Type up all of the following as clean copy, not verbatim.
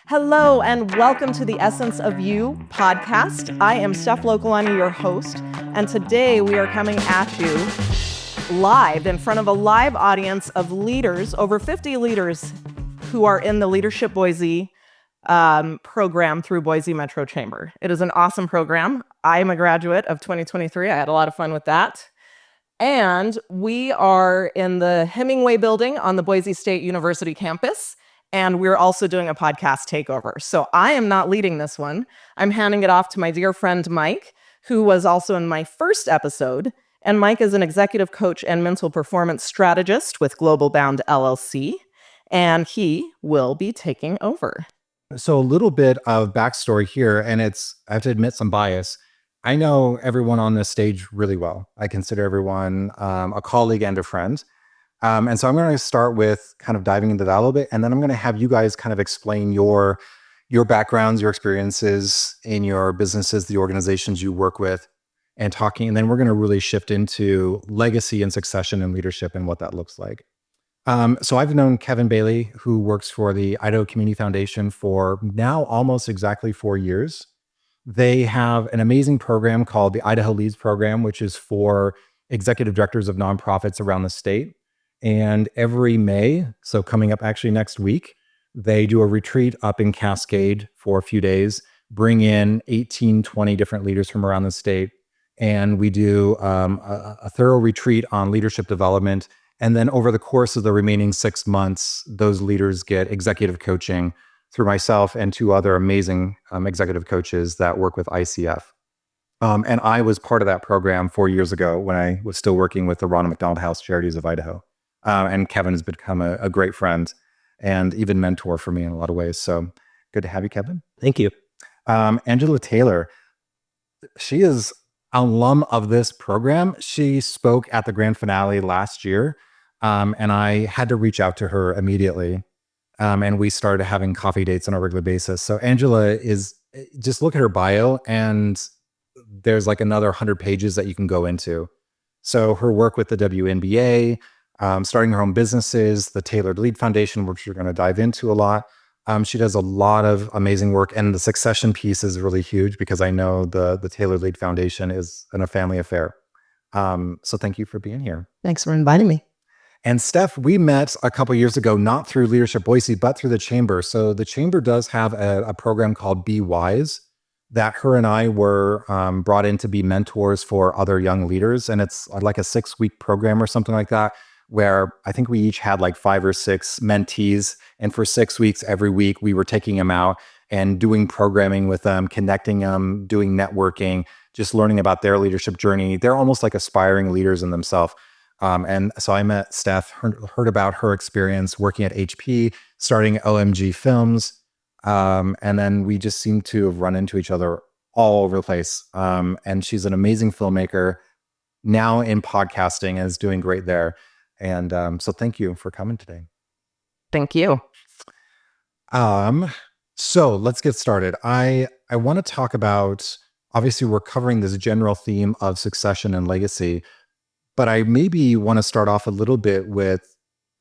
Hello, and welcome to the Essence of You podcast. I am Steph Lokelani, your host, and today we are coming at you live in front of a live audience of leaders, over 50 leaders who are in the Leadership Boise program through Boise Metro Chamber. It is an awesome program. I am a graduate of 2023. I had a lot of fun with that. And we are in the Hemingway building on the Boise State University campus. And we're also doing a podcast takeover. So I am not leading this one. I'm handing it off to my dear friend, Mike, who was also in my first episode. And Mike is an executive coach and mental performance strategist with Global Bound LLC. And he will be taking over. So a little bit of backstory here, and I have to admit some bias. I know everyone on this stage really well. I consider everyone a colleague and a friend. And so I'm going to start with kind of diving into that a little bit, and then I'm going to have you guys kind of explain your backgrounds, your experiences in your businesses, the organizations you work with, and then we're going to really shift into legacy and succession and leadership and what that looks like. So I've known Kevin Bailey, who works for the Idaho Community Foundation for now almost exactly 4 years. They have an amazing program called the Idaho Leads Program, which is for executive directors of nonprofits around the state. And every May, so coming up actually next week, they do a retreat up in Cascade for a few days, bring in 18, 20 different leaders from around the state. And we do a thorough retreat on leadership development. And then over the course of the remaining 6 months, those leaders get executive coaching through myself and two other amazing executive coaches that work with ICF. And I was part of that program 4 years ago when I was still working with the Ronald McDonald House Charities of Idaho. And Kevin has become a great friend and even mentor for me in a lot of ways. So good to have you, Kevin. Thank you. Angela Taylor, she is an alum of this program. She spoke at the grand finale last year, and I had to reach out to her immediately. And we started having coffee dates on a regular basis. So Angela just look at her bio, and there's like another 100 pages that you can go into. So her work with the WNBA, starting her own businesses, the Tailored Lead Foundation, which we're going to dive into a lot. She does a lot of amazing work, and the succession piece is really huge because I know the Tailored Lead Foundation is a family affair. So thank you for being here. Thanks for inviting me. And Steph, we met a couple years ago, not through Leadership Boise, but through the Chamber. So the Chamber does have a program called Be Wise that her and I were brought in to be mentors for other young leaders. And it's like a 6-week program or something like that, where I think we each had like 5 or 6 mentees. And for 6 weeks, every week, we were taking them out and doing programming with them, connecting them, doing networking, just learning about their leadership journey. They're almost like aspiring leaders in themselves. And so I met Steph, heard about her experience working at HP, starting OMG Films. And then we just seem to have run into each other all over the place. And she's an amazing filmmaker, now in podcasting, and is doing great there. And so thank you for coming today. Thank you. So let's get started. I want to talk about, obviously we're covering this general theme of succession and legacy, but I maybe want to start off a little bit with,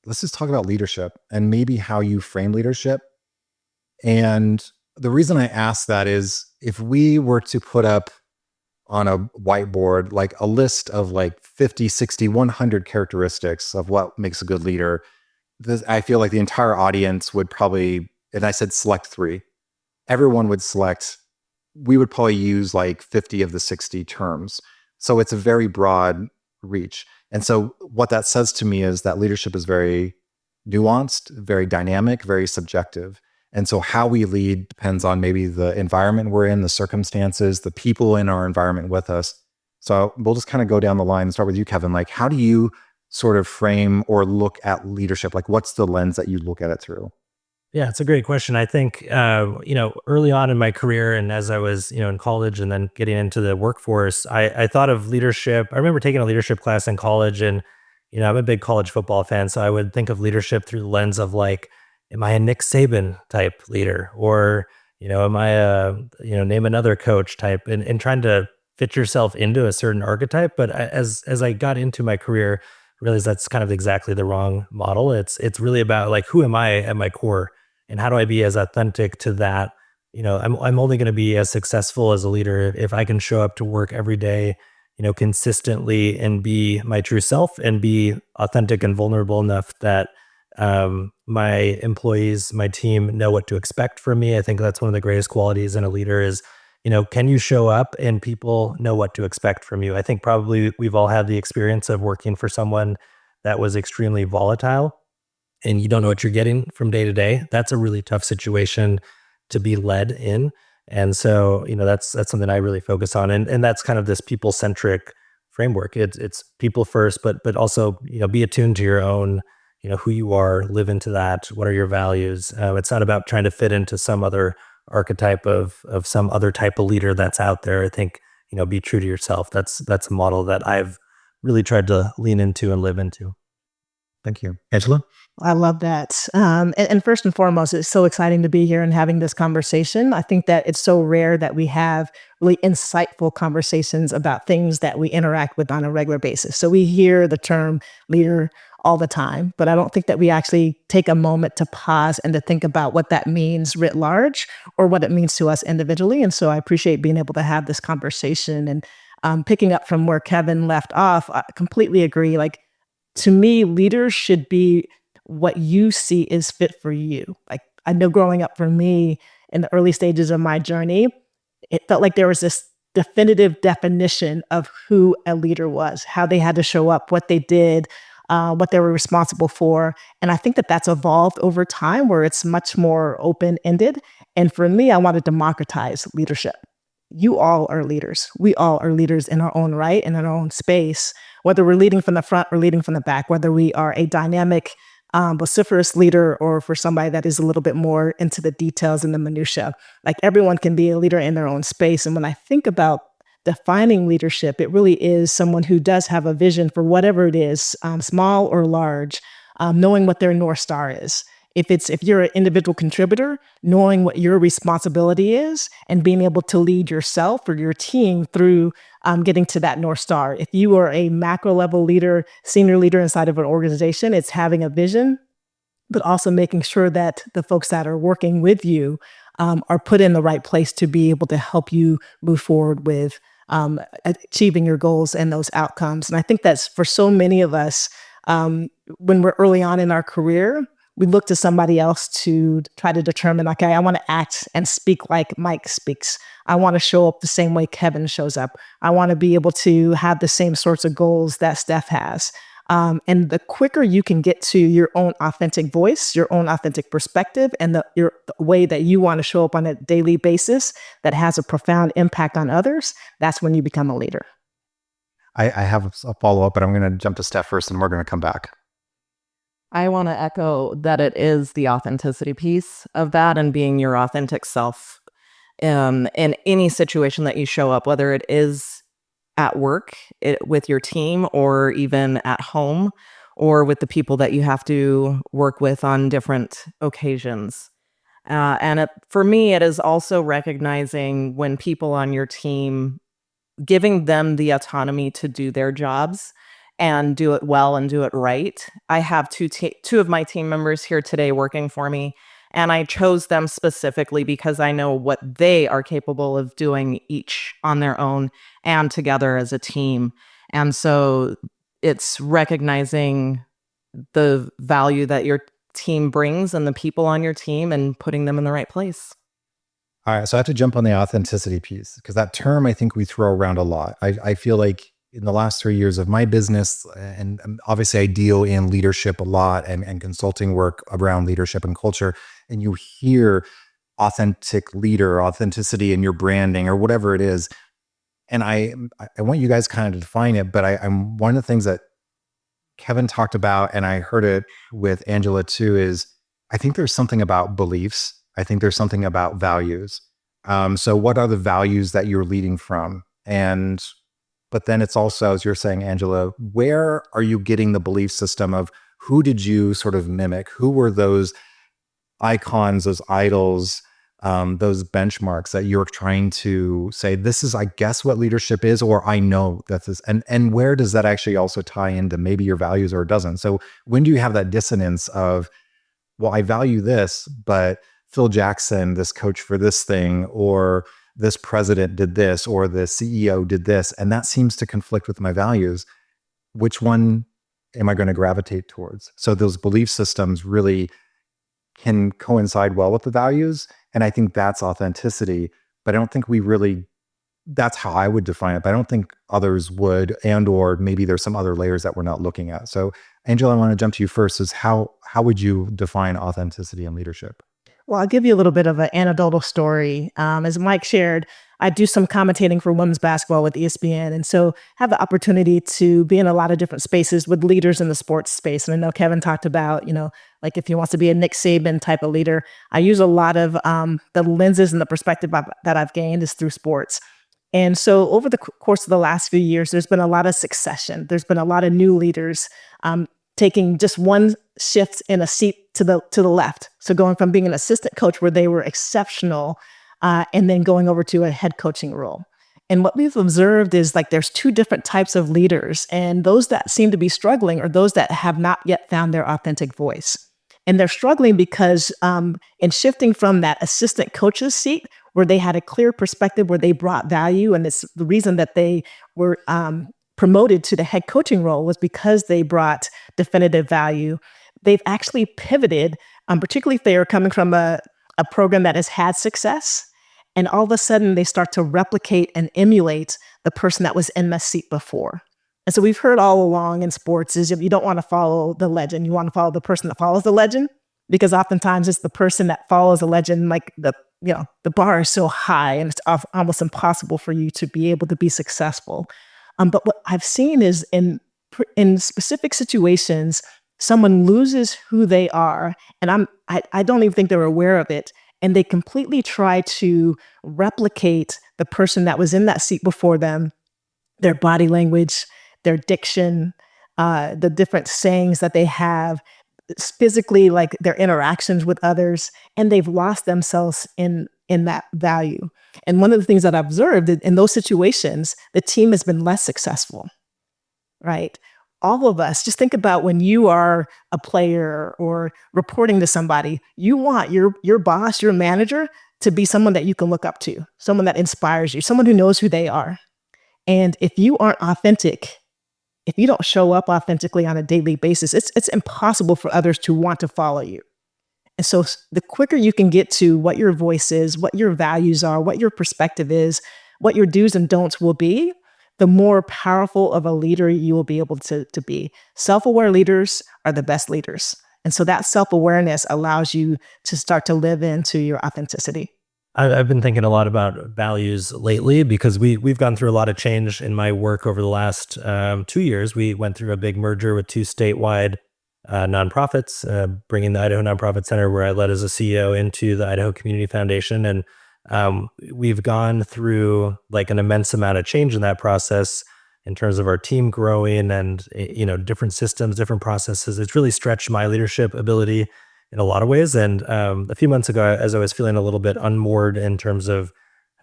let's just talk about leadership and maybe how you frame leadership. And the reason I ask that is, if we were to put up on a whiteboard like a list of like 50, 60, 100 characteristics of what makes a good leader, I feel like the entire audience would probably, and I said select 3, everyone would select, we would probably use like 50 of the 60 terms. So it's a very broad reach. And so what that says to me is that leadership is very nuanced, very dynamic, very subjective. And so how we lead depends on maybe the environment we're in, the circumstances, the people in our environment with us. So we'll just kind of go down the line and start with you, Kevin. Like, how do you sort of frame or look at leadership? Like, what's the lens that you look at it through? Yeah, it's a great question. I think, early on in my career and as I was, in college and then getting into the workforce, I thought of leadership. I remember taking a leadership class in college, and, I'm a big college football fan. So I would think of leadership through the lens of like, am I a Nick Saban type leader? Or, am I name another coach type, and trying to fit yourself into a certain archetype. But as I got into my career, realized that's kind of exactly the wrong model. It's really about like, who am I at my core? and how do I be as authentic to that? I'm only going to be as successful as a leader if I can show up to work every day, consistently, and be my true self and be authentic and vulnerable enough that my employees, my team know what to expect from me. I think that's one of the greatest qualities in a leader is, can you show up and people know what to expect from you? I think probably we've all had the experience of working for someone that was extremely volatile and you don't know what you're getting from day to day. That's a really tough situation to be led in. And so, that's something I really focus on. And that's kind of this people-centric framework. It's people first, but also, be attuned to your own, who you are, live into that. What are your values? It's not about trying to fit into some other archetype of some other type of leader that's out there. I think, be true to yourself. That's a model that I've really tried to lean into and live into. Thank you. Angela? I love that. And first and foremost, it's so exciting to be here and having this conversation. I think that it's so rare that we have really insightful conversations about things that we interact with on a regular basis. So we hear the term leader all the time, but I don't think that we actually take a moment to pause and to think about what that means writ large or what it means to us individually. And so I appreciate being able to have this conversation and picking up from where Kevin left off. I completely agree. Like, to me, leaders should be what you see is fit for you. Like, I know growing up for me in the early stages of my journey, it felt like there was this definitive definition of who a leader was, how they had to show up, what they did, what they were responsible for. And I think that that's evolved over time where it's much more open-ended. And for me, I want to democratize leadership. You all are leaders. We all are leaders in our own right, in our own space, whether we're leading from the front or leading from the back, whether we are a dynamic, vociferous leader or for somebody that is a little bit more into the details and the minutia. Like, everyone can be a leader in their own space. And when I think about defining leadership, it really is someone who does have a vision for whatever it is, small or large, knowing what their North Star is. If you're an individual contributor, knowing what your responsibility is and being able to lead yourself or your team through getting to that North Star. If you are a macro level leader, senior leader inside of an organization, it's having a vision, but also making sure that the folks that are working with you are put in the right place to be able to help you move forward with achieving your goals and those outcomes. And I think that's for so many of us, when we're early on in our career, we look to somebody else to try to determine, okay, I want to act and speak like Mike speaks. I want to show up the same way Kevin shows up. I want to be able to have the same sorts of goals that Steph has. And the quicker you can get to your own authentic voice, your own authentic perspective, and the way that you want to show up on a daily basis that has a profound impact on others, that's when you become a leader. I have a follow-up, but I'm going to jump to Steph first and we're going to come back. I want to echo that it is the authenticity piece of that and being your authentic self in any situation that you show up, whether it is at work with your team or even at home or with the people that you have to work with on different occasions. For me, it is also recognizing when people on your team, giving them the autonomy to do their jobs and do it well and do it right. I have two of my team members here today working for me, and I chose them specifically because I know what they are capable of doing each on their own and together as a team. And so it's recognizing the value that your team brings and the people on your team and putting them in the right place. All right, so I have to jump on the authenticity piece because that term I think we throw around a lot. I feel like in the last 3 years of my business, and obviously I deal in leadership a lot and consulting work around leadership and culture, and you hear authentic leader, authenticity in your branding or whatever it is. And I want you guys kind of to define it, but I'm one of the things that Kevin talked about, and I heard it with Angela too, is I think there's something about beliefs. I think there's something about values. So what are the values that you're leading from? But then it's also, as you're saying, Angela, where are you getting the belief system of who did you sort of mimic? Who were those icons, those idols, those benchmarks that you're trying to say, this is, I guess, what leadership is, or I know that this, and where does that actually also tie into maybe your values or it doesn't? So when do you have that dissonance of, well, I value this, but Phil Jackson, this coach for this thing, or this president did this, or the CEO did this, and that seems to conflict with my values. Which one am I going to gravitate towards? So those belief systems really can coincide well with the values. And I think that's authenticity. But I don't think that's how I would define it. But I don't think others would, or maybe there's some other layers that we're not looking at. So Angela, I want to jump to you first. Is how would you define authenticity in leadership? Well, I'll give you a little bit of an anecdotal story. As Mike shared, I do some commentating for women's basketball with ESPN. And so have the opportunity to be in a lot of different spaces with leaders in the sports space. And I know Kevin talked about, like if he wants to be a Nick Saban type of leader, I use a lot of the lenses and the perspective that I've gained is through sports. And so over the course of the last few years, there's been a lot of succession. There's been a lot of new leaders taking just one shift in a seat to the left. So going from being an assistant coach where they were exceptional and then going over to a head coaching role. And what we've observed is like there's two different types of leaders, and those that seem to be struggling are those that have not yet found their authentic voice. And they're struggling because in shifting from that assistant coach's seat where they had a clear perspective, where they brought value, and it's the reason that they were promoted to the head coaching role was because they brought definitive value. They've actually pivoted, particularly if they are coming from a program that has had success, and all of a sudden they start to replicate and emulate the person that was in the seat before. And so we've heard all along in sports is you don't want to follow the legend, you want to follow the person that follows the legend, because oftentimes it's the person that follows the legend, like the bar is so high and it's almost impossible for you to be able to be successful. But what I've seen is in specific situations, someone loses who they are, and I don't even think they're aware of it, and they completely try to replicate the person that was in that seat before them, their body language, their diction, the different sayings that they have, physically, like their interactions with others, and they've lost themselves in that value. And one of the things that I've observed in those situations, the team has been less successful, right? All of us, just think about when you are a player or reporting to somebody, you want your boss, your manager to be someone that you can look up to, someone that inspires you, someone who knows who they are. And if you aren't authentic, if you don't show up authentically on a daily basis, it's impossible for others to want to follow you. And so the quicker you can get to what your voice is, what your values are, what your perspective is, what your do's and don'ts will be, the more powerful of a leader you will be able to be. Self-aware leaders are the best leaders. And so that self-awareness allows you to start to live into your authenticity. I've been thinking a lot about values lately because we've gone through a lot of change in my work over the last 2 years. We went through a big merger with two statewide nonprofits, bringing the Idaho Nonprofit Center, where I led as a CEO, into the Idaho Community Foundation. And we've gone through like an immense amount of change in that process in terms of our team growing and, different systems, different processes. It's really stretched my leadership ability in a lot of ways. And a few months ago, as I was feeling a little bit unmoored in terms of,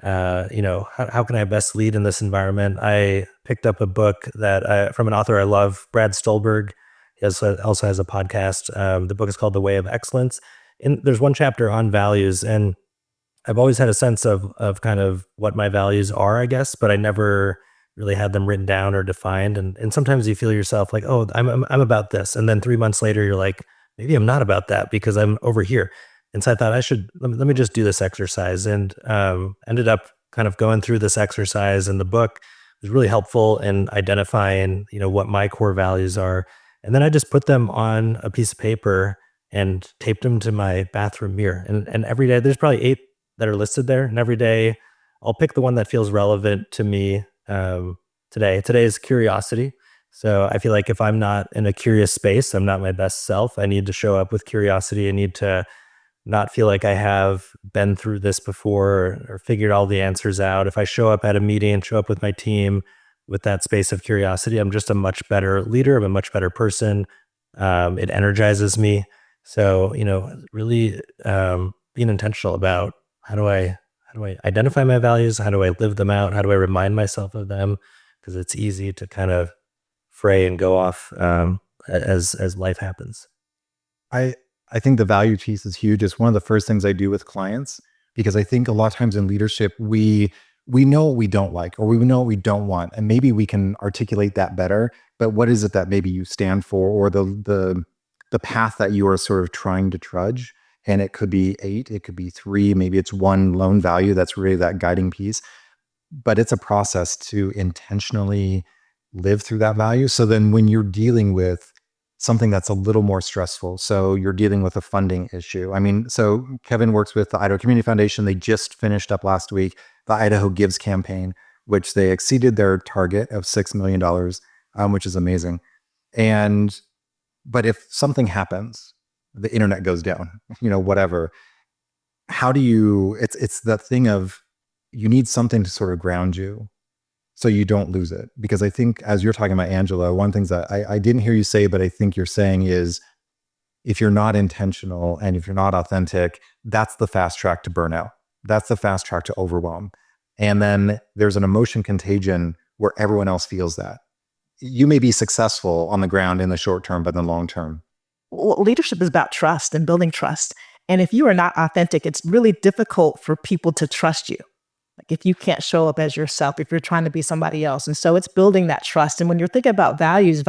how can I best lead in this environment, I picked up a book from an author I love, Brad Stulberg. He also has a podcast. The book is called The Way of Excellence. And there's one chapter on values. And I've always had a sense of kind of what my values are, I guess, but I never really had them written down or defined. And sometimes you feel yourself like, oh, I'm about this. And then 3 months later, you're like, maybe I'm not about that because I'm over here. And so I thought let me just do this exercise, and ended up kind of going through this exercise. And the book was really helpful in identifying, what my core values are. And then I just put them on a piece of paper and taped them to my bathroom mirror. And every day, there's probably 8 that are listed there. And every day I'll pick the one that feels relevant to me today. Today is curiosity. So I feel like if I'm not in a curious space, I'm not my best self. I need to show up with curiosity. I need to not feel like I have been through this before or figured all the answers out. If I show up at a meeting, show up with my team with that space of curiosity, I'm just a much better leader. I'm a much better person. It energizes me. So, really being intentional about how do I identify my values? How do I live them out? How do I remind myself of them? Because it's easy to kind of fray and go off as life happens. I I think the value piece is huge. It's one of the first things I do with clients, because I think a lot of times in leadership, we know what we don't like, or we know what we don't want, and maybe we can articulate that better. But what is it that maybe you stand for, or the path that you are sort of trying to trudge? And it could be 8, it could be 3, maybe it's one lone value that's really that guiding piece. But it's a process to intentionally live through that value. So then when you're dealing with something that's a little more stressful, so you're dealing with a funding issue. I mean, so Kevin works with the Idaho Community Foundation. They just finished up last week the Idaho Gives campaign, which they exceeded their target of $6 million, which is amazing. But if something happens, the internet goes down, whatever, how do you, it's that thing of, you need something to sort of ground you so you don't lose it. Because I think, as you're talking about, Angela, one of the things that I didn't hear you say, but I think you're saying is, if you're not intentional and if you're not authentic, that's the fast track to burnout. That's the fast track to overwhelm. And then there's an emotion contagion where everyone else feels that. You may be successful on the ground in the short term, but in the long term. Well, leadership is about trust and building trust. And if you are not authentic, it's really difficult for people to trust you. Like if you can't show up as yourself, if you're trying to be somebody else. And so it's building that trust. And when you're thinking about values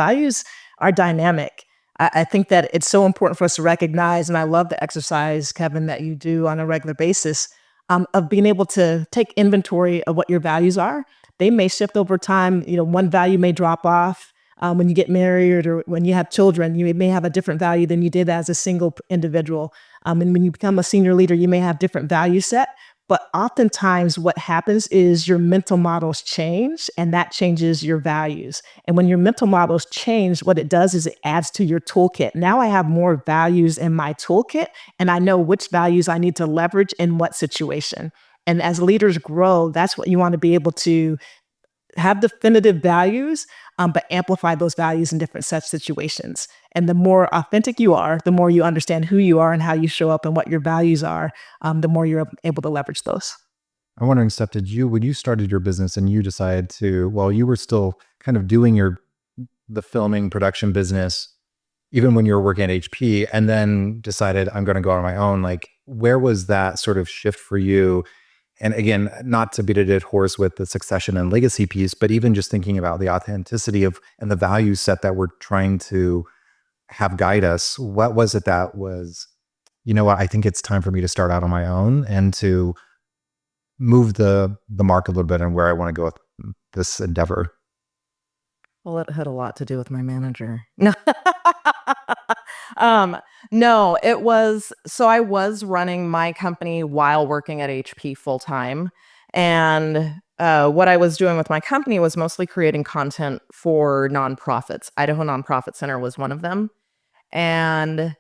are dynamic. I think that it's so important for us to recognize, and I love the exercise, Kevin, that you do on a regular basis, of being able to take inventory of what your values are. They may shift over time. One value may drop off when you get married, or when you have children. You may have a different value than you did as a single individual. And when you become a senior leader, you may have different value set. But oftentimes what happens is your mental models change, and that changes your values. And when your mental models change, what it does is it adds to your toolkit. Now I have more values in my toolkit, and I know which values I need to leverage in what situation. And as leaders grow, that's what you want to be able to have: definitive values, but amplify those values in different such situations. And the more authentic you are, the more you understand who you are and how you show up and what your values are, the more you're able to leverage those. I'm wondering, Steph, when you started your business and you decided to, you were still kind of doing the filming production business, even when you were working at HP, and then decided, I'm going to go on my own. Like, where was that sort of shift for you? And again, not to beat a dead horse with the succession and legacy piece, but even just thinking about the authenticity of and the value set that we're trying to have guide us. What was it that was, I think it's time for me to start out on my own and to move the mark a little bit on where I want to go with this endeavor? Well, it had a lot to do with my manager. No. No, it was, so I was running my company while working at HP full time. And what I was doing with my company was mostly creating content for nonprofits. Idaho Nonprofit Center was one of them. And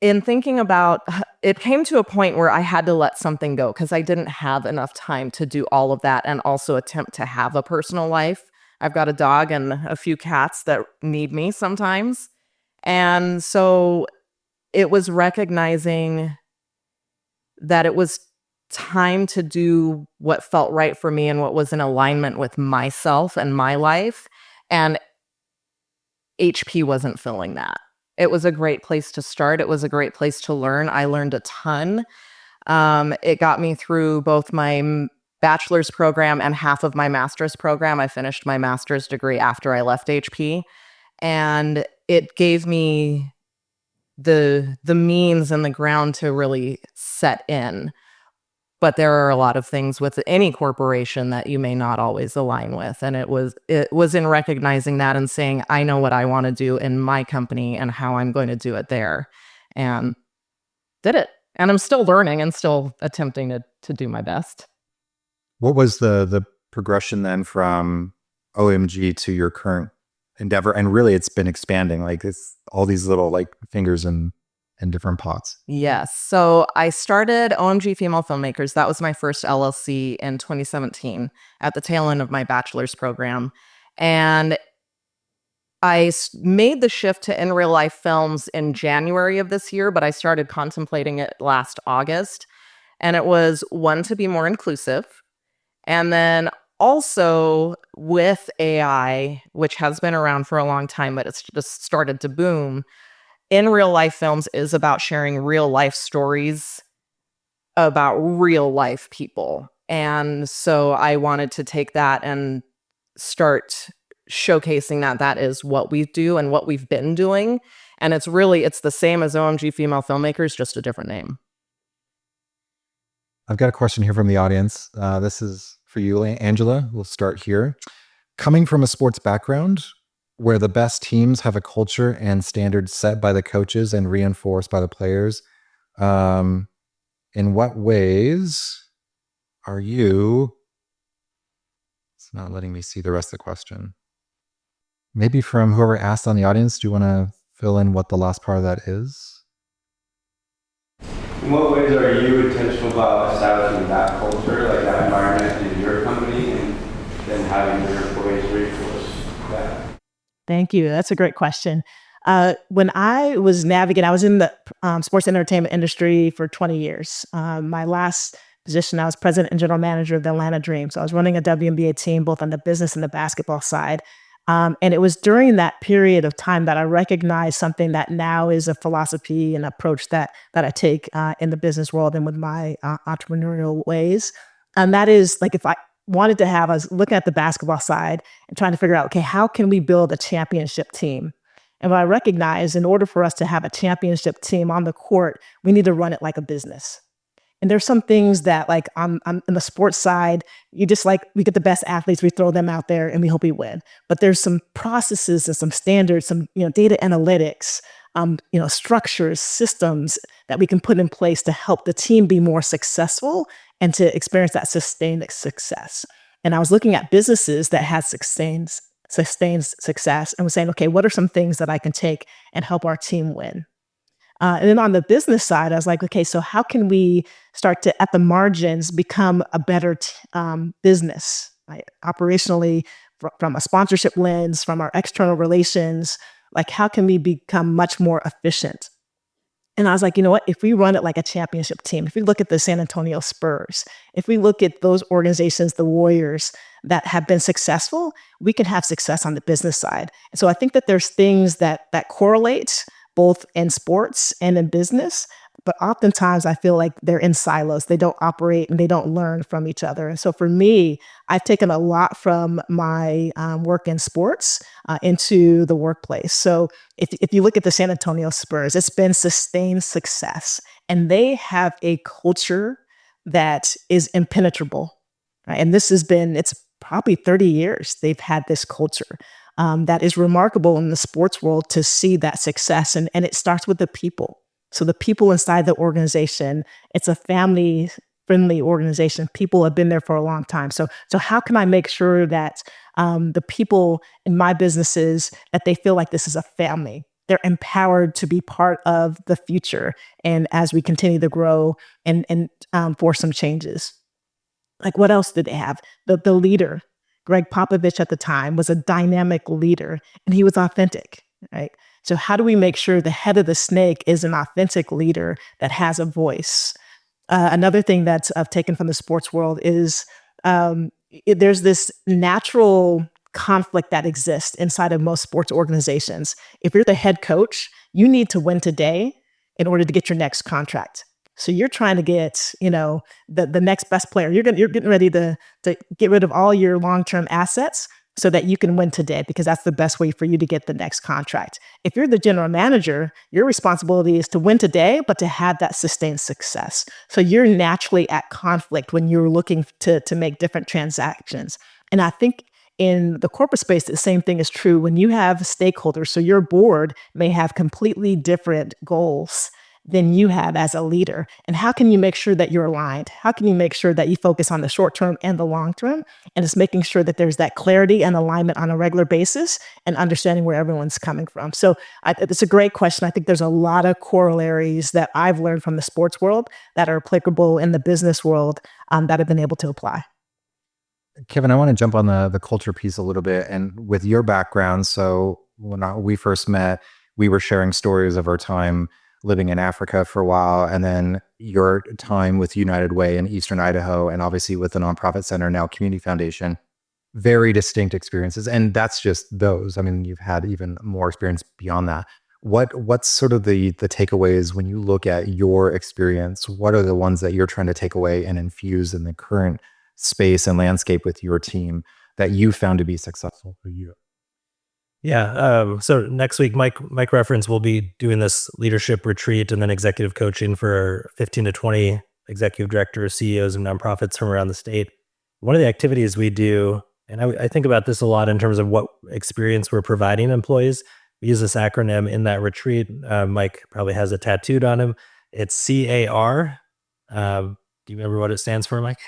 in thinking about, it came to a point where I had to let something go because I didn't have enough time to do all of that and also attempt to have a personal life. I've got a dog and a few cats that need me sometimes. And so it was recognizing that it was time to do what felt right for me and what was in alignment with myself and my life. And HP wasn't filling that. It was a great place to start. It was a great place to learn. I learned a ton. It got me through both my bachelor's program and half of my master's program. I finished my master's degree after I left HP. And it gave me the means and the ground to really set in. But there are a lot of things with any corporation that you may not always align with. And it was in recognizing that and saying, I know what I want to do in my company and how I'm going to do it there. And did it. And I'm still learning and still attempting to do my best. What was the progression then from OMG to your current endeavor? And really it's been expanding, like it's all these little like fingers in different pots. Yes. So I started OMG Female Filmmakers. That was my first LLC in 2017 at the tail end of my bachelor's program. And I made the shift to in real life films in January of this year, but I started contemplating it last August. And it was, one, to be more inclusive. And then also with AI, which has been around for a long time, but it's just started to boom, in real life films is about sharing real life stories about real life people. And so I wanted to take that and start showcasing that is what we do and what we've been doing. And it's the same as OMG Female Filmmakers, just a different name. I've got a question here from the audience. This is for you, Angela. We'll start here. Coming from a sports background where the best teams have a culture and standards set by the coaches and reinforced by the players, in what ways are you... It's not letting me see the rest of the question. Maybe from whoever asked on the audience, do you want to fill in what the last part of that is? In what ways are you intentional about establishing that culture, like that environment in your company, and then having your employees reinforce that? Thank you. That's a great question. When I was navigating, I was in the sports entertainment industry for 20 years. My last position, I was president and general manager of the Atlanta Dream. So I was running a WNBA team, both on the business and the basketball side. And it was during that period of time that I recognized something that now is a philosophy and approach that I take in the business world and with my entrepreneurial ways. And that is, like, if I wanted to I was looking at the basketball side and trying to figure out, okay, how can we build a championship team? And what I recognized, in order for us to have a championship team on the court, we need to run it like a business. And there's some things that, like, on the sports side, we get the best athletes, we throw them out there and we hope we win. But there's some processes and some standards, some data analytics, structures, systems that we can put in place to help the team be more successful and to experience that sustained success. And I was looking at businesses that had sustained success and was saying, okay, what are some things that I can take and help our team win? And then on the business side, I was like, okay, so how can we start to, at the margins, become a better business, right? Operationally, from a sponsorship lens, from our external relations, like, how can we become much more efficient? And I was like, you know what, if we run it like a championship team, if we look at the San Antonio Spurs, if we look at those organizations, the Warriors that have been successful, we can have success on the business side. And so I think that there's things that correlate both in sports and in business, but oftentimes I feel like they're in silos. They don't operate and they don't learn from each other. And so for me, I've taken a lot from my work in sports into the workplace. So if you look at the San Antonio Spurs, it's been sustained success, and they have a culture that is impenetrable, right? And it's probably 30 years they've had this culture. That is remarkable in the sports world to see that success. And it starts with the people. So the people inside the organization, it's a family-friendly organization. People have been there for a long time. So how can I make sure that the people in my businesses, that they feel like this is a family? They're empowered to be part of the future. And as we continue to grow and force some changes. Like, what else did they have? The leader. Greg Popovich at the time was a dynamic leader, and he was authentic, right? So how do we make sure the head of the snake is an authentic leader that has a voice? Another thing that I've taken from the sports world is there's this natural conflict that exists inside of most sports organizations. If you're the head coach, you need to win today in order to get your next contract. So you're trying to get, the next best player. You're getting ready to get rid of all your long-term assets so that you can win today, because that's the best way for you to get the next contract. If you're the general manager, your responsibility is to win today, but to have that sustained success. So you're naturally at conflict when you're looking to make different transactions. And I think in the corporate space, the same thing is true when you have stakeholders. So your board may have completely different goals than you have as a leader. And how can you make sure that you're aligned? How can you make sure that you focus on the short term and the long term? And it's making sure that there's that clarity and alignment on a regular basis and understanding where everyone's coming from. So it's a great question. I think there's a lot of corollaries that I've learned from the sports world that are applicable in the business world that I've been able to apply. Kevin, I want to jump on the culture piece a little bit. And with your background, so when we first met, we were sharing stories of our time living in Africa for a while, and then your time with United Way in Eastern Idaho, and obviously with the nonprofit center, now Community Foundation. Very distinct experiences. And that's just those. I mean, you've had even more experience beyond that. What's sort of the takeaways when you look at your experience? What are the ones that you're trying to take away and infuse in the current space and landscape with your team that you found to be successful for you? Yeah. So next week, Mike Reference will be doing this leadership retreat and then executive coaching for 15 to 20 executive directors, CEOs of nonprofits from around the state. One of the activities we do, and I think about this a lot in terms of what experience we're providing employees. We use this acronym in that retreat. Mike probably has it tattooed on him. It's CAR. Do you remember what it stands for, Mike?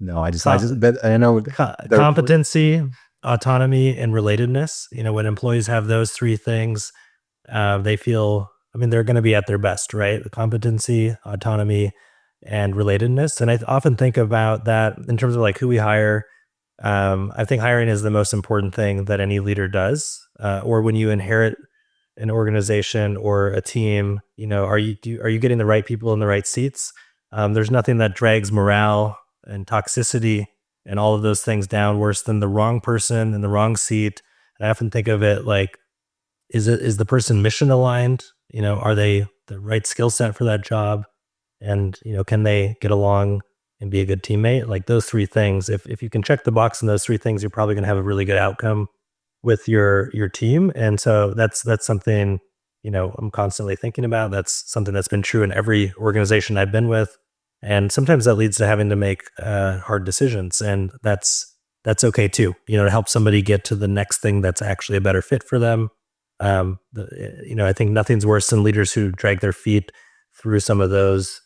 No, but I know competency, autonomy, and relatedness. When employees have those three things, they feel, they're going to be at their best, right? The competency, autonomy, and relatedness. And I often think about that in terms of like who we hire. I think hiring is the most important thing that any leader does. Or when you inherit an organization or a team, are you getting the right people in the right seats? There's nothing that drags morale and toxicity and all of those things down worse than the wrong person in the wrong seat. And I often think of it like, is the person mission aligned? Are they the right skill set for that job? And, can they get along and be a good teammate? Like those three things, if you can check the box on those three things, you're probably going to have a really good outcome with your team. And so that's something, I'm constantly thinking about. That's something that's been true in every organization I've been with. And sometimes that leads to having to make hard decisions. And that's okay too, to help somebody get to the next thing that's actually a better fit for them. I think nothing's worse than leaders who drag their feet through some of those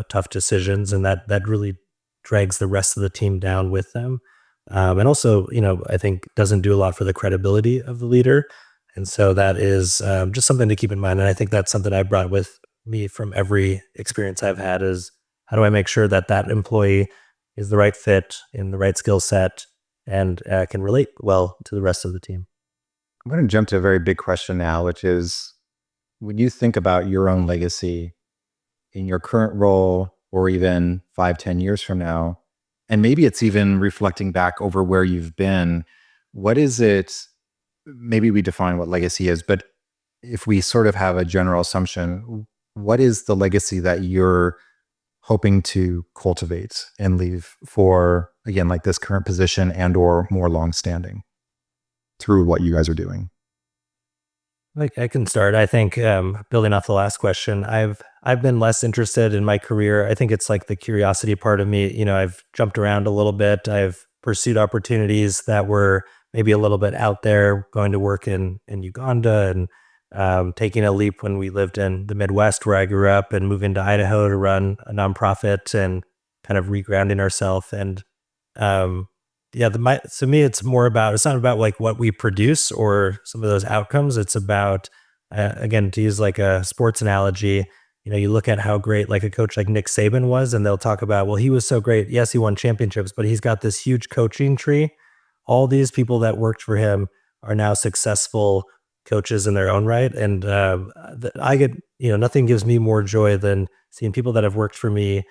tough decisions, and that really drags the rest of the team down with them. And also, I think doesn't do a lot for the credibility of the leader. And so that is just something to keep in mind. And I think that's something I brought with me from every experience I've had is how do I make sure that employee is the right fit in the right skill set and can relate well to the rest of the team. I'm going to jump to a very big question now, which is when you think about your own legacy in your current role or even 5-10 years from now, and maybe it's even reflecting back over where you've been, what is it? Maybe we define what legacy is, but if we sort of have a general assumption, what is the legacy that you're hoping to cultivate and leave for, again, like this current position and or more longstanding through what you guys are doing? Like I can start. I think building off the last question, I've been less interested in my career. I think it's like the curiosity part of me. I've jumped around a little bit. I've pursued opportunities that were maybe a little bit out there, going to work in Uganda and taking a leap when we lived in the Midwest where I grew up and moving to Idaho to run a nonprofit and kind of regrounding ourselves. And to me, it's not about like what we produce or some of those outcomes. It's about, again, to use like a sports analogy, you look at how great like a coach like Nick Saban was, and they'll talk about, well, he was so great. Yes, he won championships, but he's got this huge coaching tree. All these people that worked for him are now successful coaches in their own right. And I get, nothing gives me more joy than seeing people that have worked for me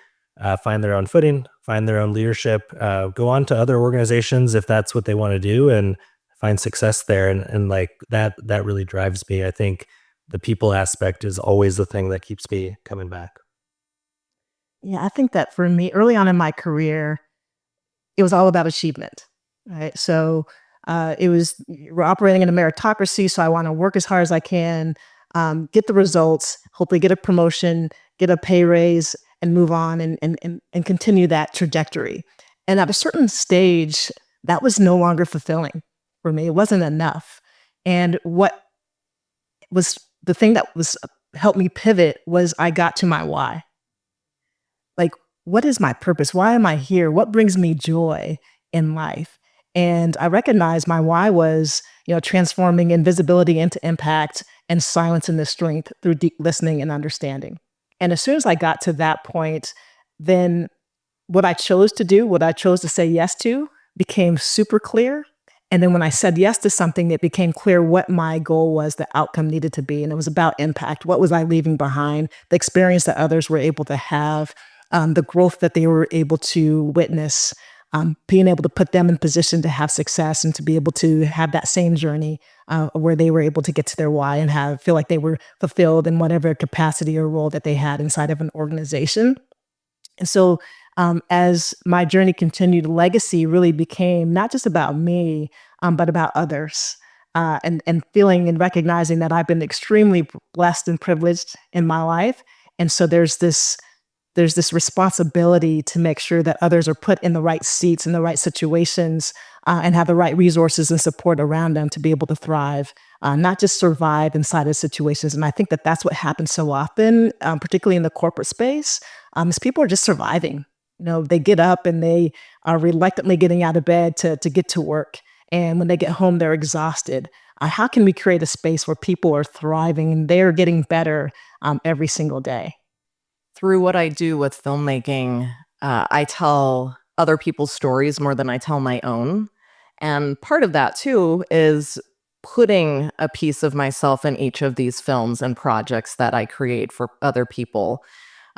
find their own footing, find their own leadership, go on to other organizations if that's what they want to do and find success there. And like that really drives me. I think the people aspect is always the thing that keeps me coming back. Yeah, I think that for me, early on in my career, it was all about achievement, right? So we're operating in a meritocracy, so I want to work as hard as I can, get the results, hopefully get a promotion, get a pay raise, and move on and continue that trajectory. And at a certain stage, that was no longer fulfilling for me. It wasn't enough. And what was the thing that was helped me pivot was I got to my why. Like, what is my purpose? Why am I here? What brings me joy in life? And I recognized my why was, transforming invisibility into impact and silence into strength through deep listening and understanding. And as soon as I got to that point, then what I chose to do, what I chose to say yes to became super clear. And then when I said yes to something, it became clear what my goal was, the outcome needed to be. And it was about impact. What was I leaving behind? The experience that others were able to have, the growth that they were able to witness. being able to put them in position to have success and to be able to have that same journey where they were able to get to their why and feel like they were fulfilled in whatever capacity or role that they had inside of an organization. And so as my journey continued, legacy really became not just about me, but about others. And feeling and recognizing that I've been extremely blessed and privileged in my life. And so there's this responsibility to make sure that others are put in the right seats, in the right situations, and have the right resources and support around them to be able to thrive, not just survive inside of situations. And I think that that's what happens so often, particularly in the corporate space, is people are just surviving. They get up and they are reluctantly getting out of bed to get to work. And when they get home, they're exhausted. How can we create a space where people are thriving and they're getting better every single day? Through what I do with filmmaking, I tell other people's stories more than I tell my own. And part of that, too, is putting a piece of myself in each of these films and projects that I create for other people.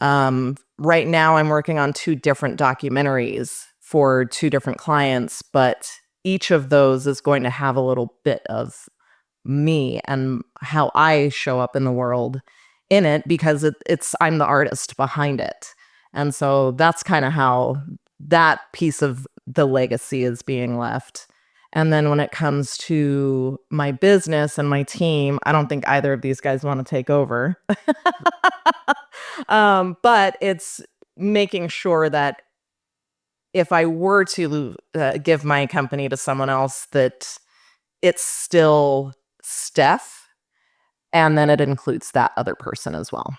Right now, I'm working on 2 different documentaries for 2 different clients, but each of those is going to have a little bit of me and how I show up in the world in it, because I'm the artist behind it. And so that's kind of how that piece of the legacy is being left. And then when it comes to my business and my team, I don't think either of these guys want to take over. But it's making sure that if I were to give my company to someone else, that it's still Steph, and then it includes that other person as well.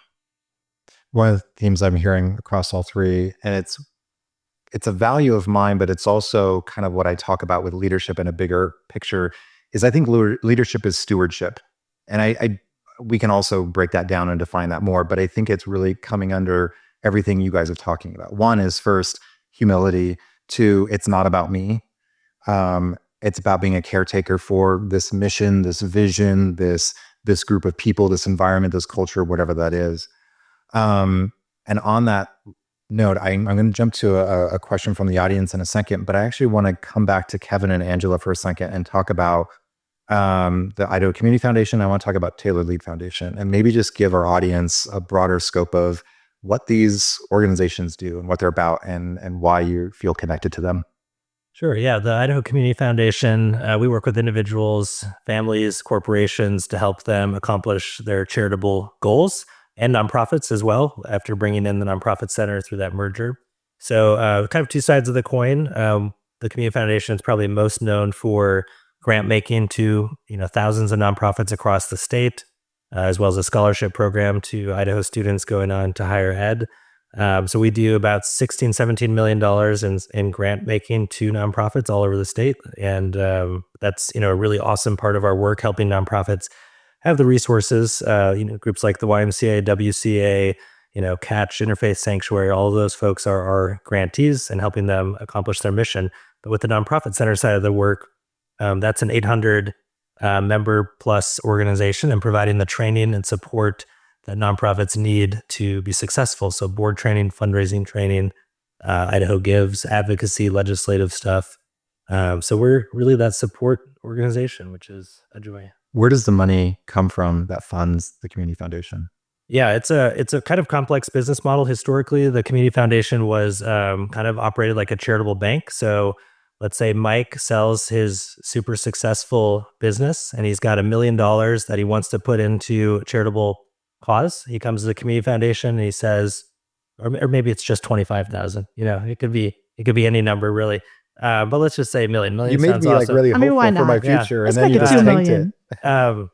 One of the themes I'm hearing across all 3, and it's a value of mine, but it's also kind of what I talk about with leadership in a bigger picture, is I think leadership is stewardship. And we can also break that down and define that more, but I think it's really coming under everything you guys are talking about. 1 is first, humility. 2, it's not about me. It's about being a caretaker for this mission, this vision, this group of people, this environment, this culture, whatever that is. And on that note, I'm going to jump to a question from the audience in a second, but I actually want to come back to Kevin and Angela for a second and talk about the Idaho Community Foundation. I want to talk about Taylor Lead Foundation, and maybe just give our audience a broader scope of what these organizations do and what they're about, and why you feel connected to them. Sure. Yeah. The Idaho Community Foundation, we work with individuals, families, corporations to help them accomplish their charitable goals, and nonprofits as well, after bringing in the nonprofit center through that merger. So kind of 2 sides of the coin. The Community Foundation is probably most known for grant making to thousands of nonprofits across the state, as well as a scholarship program to Idaho students going on to higher ed. So we do about $16-17 million in grant making to nonprofits all over the state. And that's a really awesome part of our work, helping nonprofits have the resources, groups like the YMCA, WCA, Catch, Interfaith Sanctuary, all of those folks are our grantees and helping them accomplish their mission. But with the nonprofit center side of the work, that's an 800 member plus organization, and providing the training and support that nonprofits need to be successful. So board training, fundraising training, Idaho Gives, advocacy, legislative stuff. So we're really that support organization, which is a joy. Where does the money come from that funds the Community Foundation? Yeah, it's a kind of complex business model. Historically, the Community Foundation was kind of operated like a charitable bank. So let's say Mike sells his super successful business and he's got $1 million that he wants to put into a charitable cause. He comes to the Community Foundation and he says, or maybe it's just 25,000. It could be any number really. But let's just say $1 million. You made me awesome. really hopeful why for not? my future, Let's and then make you it just $2 tanked million. it.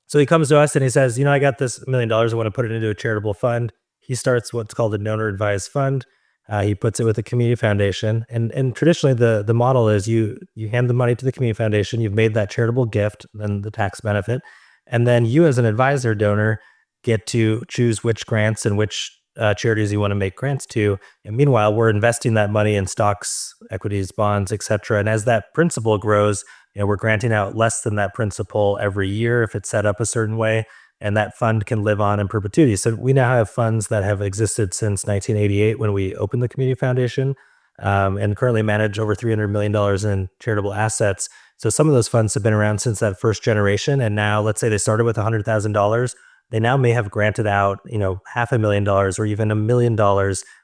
So he comes to us and he says, I got this $1 million. I want to put it into a charitable fund. He starts what's called a donor advised fund. He puts it with the Community Foundation. And traditionally the model is you hand the money to the Community Foundation. You've made that charitable gift, then the tax benefit. And then you as an advisor donor get to choose which grants and which charities you want to make grants to. And meanwhile, we're investing that money in stocks, equities, bonds, et cetera. And as that principal grows, we're granting out less than that principal every year if it's set up a certain way. And that fund can live on in perpetuity. So we now have funds that have existed since 1988 when we opened the Community Foundation. and currently manage over $300 million in charitable assets. So some of those funds have been around since that first generation. And now let's say they started with $100,000. They now may have granted out, $500,000 or even $1 million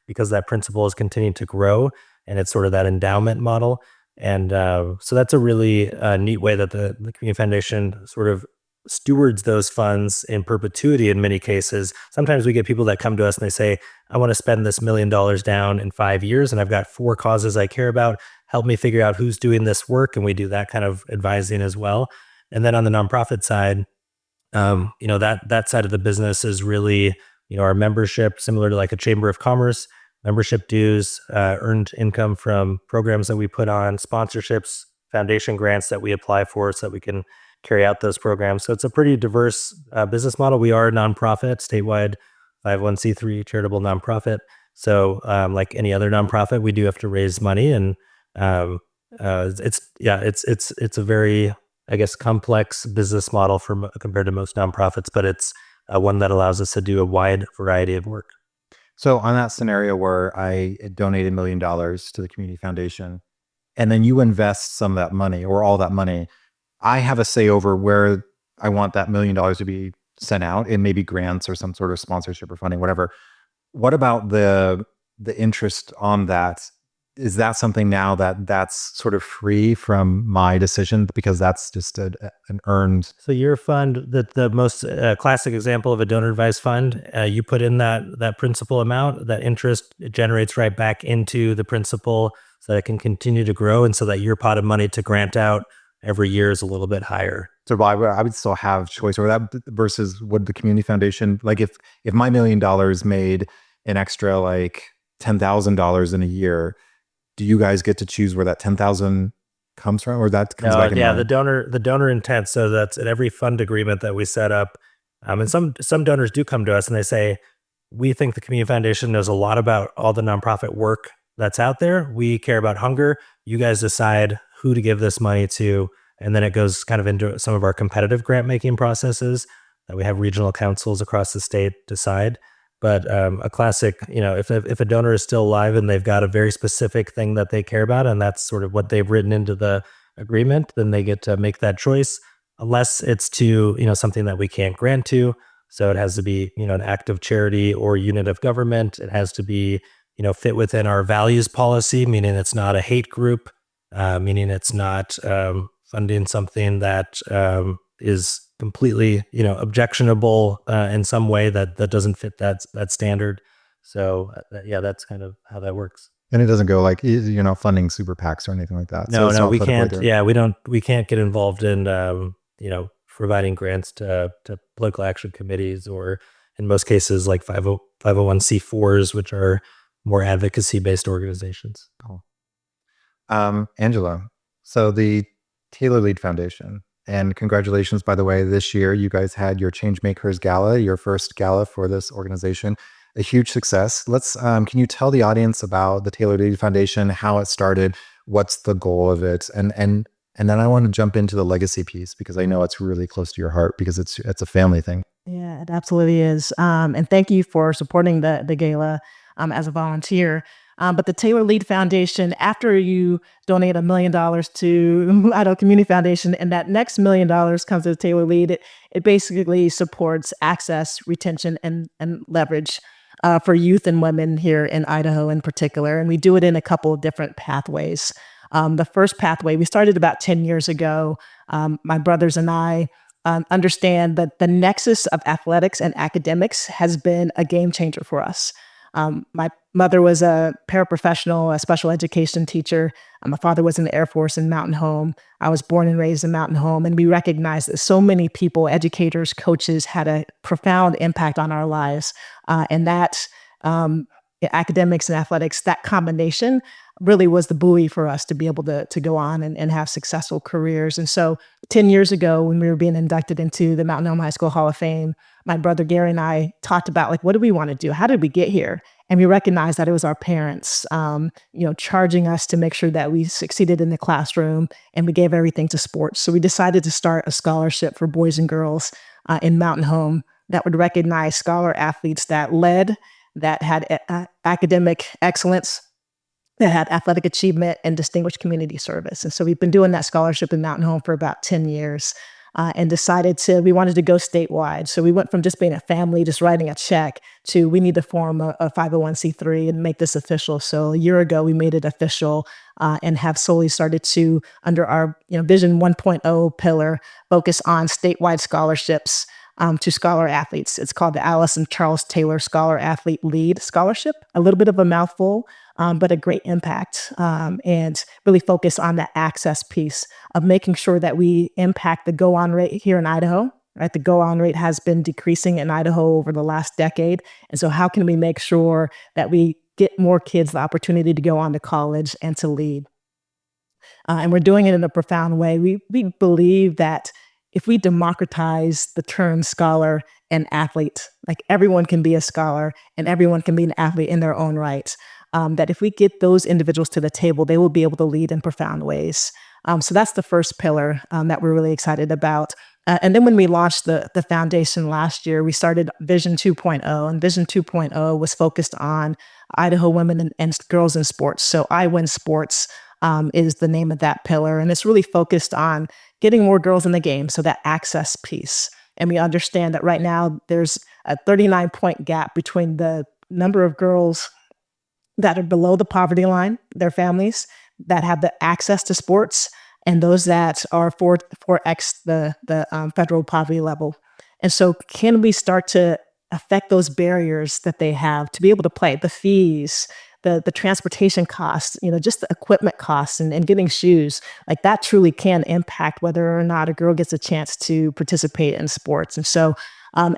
because that principal is continuing to grow. And it's sort of that endowment model. And so that's a really neat way that the Community Foundation sort of stewards those funds in perpetuity in many cases. Sometimes we get people that come to us and they say, I want to spend this $1 million down in 5 years, and I've got 4 causes I care about. Help me figure out who's doing this work. And we do that kind of advising as well. And then on the nonprofit side, that side of the business is really, our membership, similar to like a chamber of commerce, membership dues, earned income from programs that we put on, sponsorships, foundation grants that we apply for so that we can carry out those programs. So it's a pretty diverse business model. We are a nonprofit, statewide 501c3 charitable nonprofit. So like any other nonprofit, we do have to raise money, and it's a very, I guess, complex business model compared to most nonprofits, but it's one that allows us to do a wide variety of work. So on that scenario where I donated $1 million to the Community Foundation, and then you invest some of that money or all that money, I have a say over where I want that $1 million to be sent out, in maybe grants or some sort of sponsorship or funding, whatever. What about the interest on that? Is that something now that's sort of free from my decision because that's just an earned? So your fund, the most classic example of a donor advised fund, you put in that principal amount, that interest generates right back into the principal so that it can continue to grow, and so that your pot of money to grant out every year is a little bit higher. So I would still have choice over that, versus would the Community Foundation, like if my $1 million made an extra like $10,000 in a year, do you guys get to choose where that 10,000 comes from, or that comes back in? Yeah, the donor intent. So that's at every fund agreement that we set up. And some donors do come to us and they say, we think the Community Foundation knows a lot about all the nonprofit work that's out there. We care about hunger. You guys decide who to give this money to. And then it goes kind of into some of our competitive grant making processes that we have regional councils across the state decide. But a classic, if a donor is still alive and they've got a very specific thing that they care about, and that's sort of what they've written into the agreement, then they get to make that choice, unless it's to, something that we can't grant to. So it has to be, an act of charity or unit of government. It has to be, fit within our values policy, meaning it's not a hate group, meaning it's not funding something that is completely, objectionable in some way that doesn't fit that standard. So that's kind of how that works. And it doesn't go like, funding super PACs or anything like that. No, we can't. Yeah, we can't get involved in, providing grants to political action committees, or in most cases like 501c4s, which are more advocacy-based organizations. Cool. Angela, so the Taylor Lead Foundation, and congratulations, by the way, this year you guys had your Changemakers Gala, your first gala for this organization, a huge success. Can you tell the audience about the Taylor Lead Foundation, how it started, what's the goal of it, and then I want to jump into the legacy piece, because I know it's really close to your heart because it's a family thing. Yeah, it absolutely is. And thank you for supporting the gala as a volunteer. But the Taylor Lead Foundation, after you donate $1 million to Idaho Community Foundation, and that next $1 million comes to the Taylor Lead, it basically supports access, retention, and leverage for youth and women here in Idaho in particular. And we do it in a couple of different pathways. The first pathway, we started about 10 years ago. My brothers and I understand that the nexus of athletics and academics has been a game changer for us. My mother was a paraprofessional, a special education teacher. My father was in the Air Force in Mountain Home. I was born and raised in Mountain Home. And we recognized that so many people, educators, coaches, had a profound impact on our lives. And that academics and athletics, that combination really was the buoy for us to be able to go on and have successful careers. And so 10 years ago, when we were being inducted into the Mountain Home High School Hall of Fame, my brother Gary and I talked about, what do we want to do? How did we get here? And we recognized that it was our parents, charging us to make sure that we succeeded in the classroom, and we gave everything to sports. So we decided to start a scholarship for boys and girls in Mountain Home that would recognize scholar athletes that led, that had academic excellence, that had athletic achievement and distinguished community service. And so we've been doing that scholarship in Mountain Home for about 10 years. And decided we wanted to go statewide. So we went from just being a family, just writing a check, to we need to form a 501c3 and make this official. So a year ago, we made it official and have solely started to, under our Vision 1.0 pillar, focus on statewide scholarships to scholar athletes. It's called the Alice and Charles Taylor Scholar Athlete Lead Scholarship. A little bit of a mouthful, but a great impact, and really focus on that access piece of making sure that we impact the go-on rate here in Idaho. Right, the go-on rate has been decreasing in Idaho over the last decade. And so how can we make sure that we get more kids the opportunity to go on to college and to lead? And we're doing it in a profound way. We believe that if we democratize the term scholar and athlete, like everyone can be a scholar and everyone can be an athlete in their own right, that if we get those individuals to the table, they will be able to lead in profound ways. So that's the first pillar that we're really excited about. And then when we launched the foundation last year, we started Vision 2.0, and Vision 2.0 was focused on Idaho women and girls in sports. So I Win Sports is the name of that pillar, and it's really focused on getting more girls in the game, so that access piece. And we understand that right now there's a 39-point gap between the number of girls that are below the poverty line, their families, that have the access to sports, and those that are 4x the federal poverty level. And so can we start to affect those barriers that they have to be able to play, the fees, the transportation costs, just the equipment costs and getting shoes, like that truly can impact whether or not a girl gets a chance to participate in sports. And so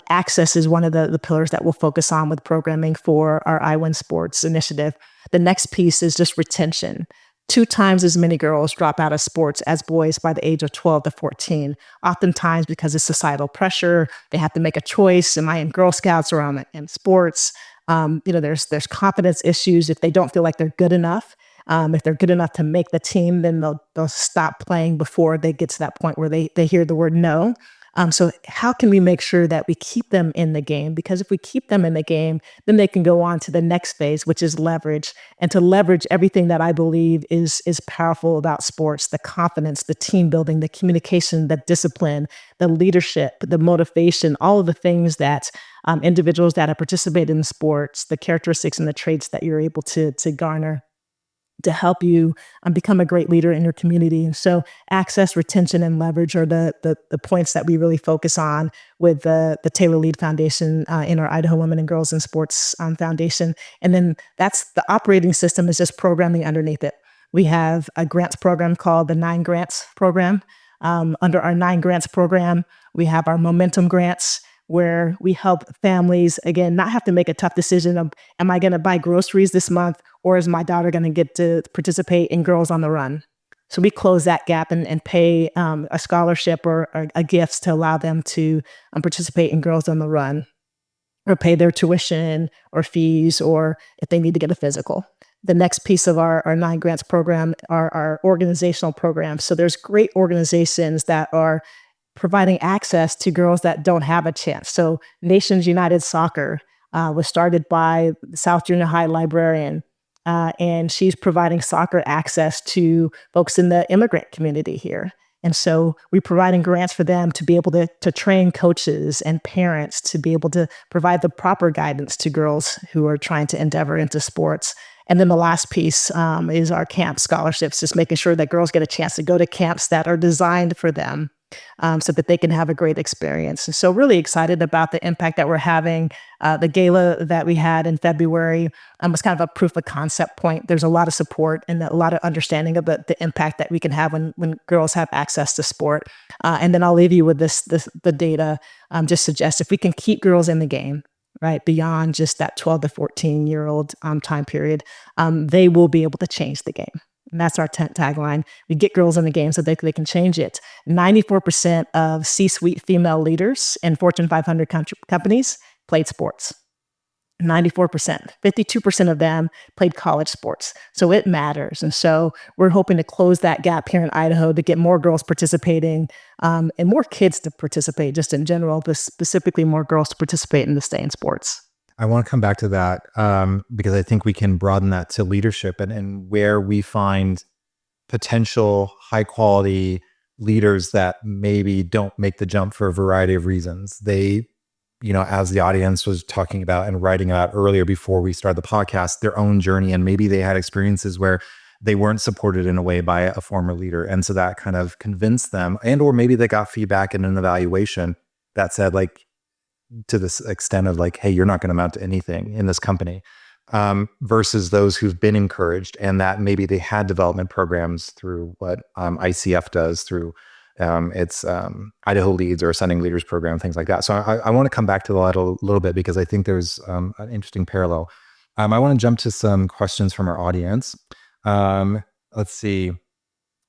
access is one of the pillars that we'll focus on with programming for our I Win Sports initiative. The next piece is just retention. 2 times as many girls drop out of sports as boys by the age of 12 to 14. Oftentimes because of societal pressure, they have to make a choice. Am I in Girl Scouts or am I in sports? There's confidence issues if they don't feel like they're good enough. If they're good enough to make the team, then they'll stop playing before they get to that point where they hear the word no. So how can we make sure that we keep them in the game? Because if we keep them in the game, then they can go on to the next phase, which is leverage, and to leverage everything that I believe is powerful about sports: the confidence, the team building, the communication, the discipline, the leadership, the motivation, all of the things that individuals that have participated in sports, the characteristics and the traits that you're able to garner to help you become a great leader in your community. And so access, retention, and leverage are the points that we really focus on with the Taylor Lead Foundation in our Idaho Women and Girls in Sports Foundation. And then that's the operating system is just programming underneath it. We have a grants program called the 9 Grants program. Under our 9 Grants program, we have our Momentum Grants, where we help families, again, not have to make a tough decision of, am I going to buy groceries this month, or is my daughter going to get to participate in Girls on the Run? So we close that gap and pay a scholarship or a gifts to allow them to participate in Girls on the Run, or pay their tuition or fees, or if they need to get a physical. The next piece of our 9 Grants program are our organizational programs. So there's great organizations that are providing access to girls that don't have a chance. So Nations United Soccer was started by the South Junior High librarian, and she's providing soccer access to folks in the immigrant community here. And so we're providing grants for them to be able to train coaches and parents to be able to provide the proper guidance to girls who are trying to endeavor into sports. And then the last piece is our camp scholarships, just making sure that girls get a chance to go to camps that are designed for them, so that they can have a great experience. And so really excited about the impact that we're having. The gala that we had in February was kind of a proof of concept point. There's a lot of support and a lot of understanding of the impact that we can have when girls have access to sport. And then I'll leave you with the data just suggests if we can keep girls in the game, right, beyond just that 12 to 14-year-old time period, they will be able to change the game. And that's our tagline. We get girls in the game so they can change it. 94% of C-suite female leaders in Fortune 500 companies played sports. 94%. 52% of them played college sports. So it matters. And so we're hoping to close that gap here in Idaho to get more girls participating and more kids to participate just in general, but specifically more girls to participate in the stay in sports. I want to come back to that because I think we can broaden that to leadership and where we find potential high quality leaders that maybe don't make the jump for a variety of reasons. They, as the audience was talking about and writing about earlier before we started the podcast, their own journey, and maybe they had experiences where they weren't supported in a way by a former leader. And so that kind of convinced them, or maybe they got feedback in an evaluation that said, like, to this extent of like, hey, you're not going to amount to anything in this company, versus those who've been encouraged and that maybe they had development programs through what ICF does through its Idaho Leads or Ascending Leaders program, things like that. So I want to come back to that a little bit because I think there's an interesting parallel. I want to jump to some questions from our audience. Let's see.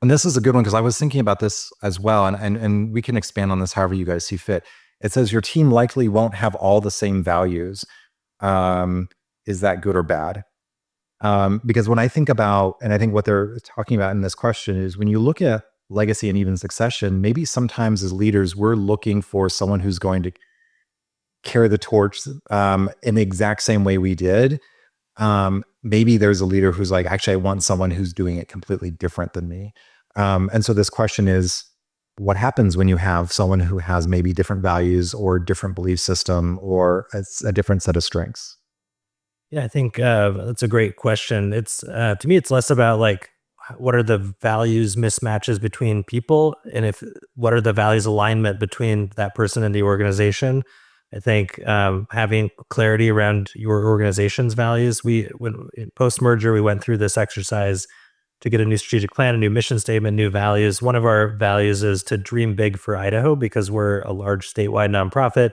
And this is a good one because I was thinking about this as well, and we can expand on this however you guys see fit. It says your team likely won't have all the same values. Is that good or bad? Because when I think about, and I think what they're talking about in this question is when you look at legacy and even succession, maybe sometimes as leaders, we're looking for someone who's going to carry the torch in the exact same way we did. Maybe there's a leader who's like, actually, I want someone who's doing it completely different than me. And so this question is, what happens when you have someone who has maybe different values or different belief system or a different set of strengths? Yeah, I think that's a great question. It's to me, it's less about like what are the values mismatches between people, and what are the values alignment between that person and the organization. I think having clarity around your organization's values. When post merger, we went through this exercise to get a new strategic plan, a new mission statement, new values. One of our values is to dream big for Idaho because we're a large statewide nonprofit.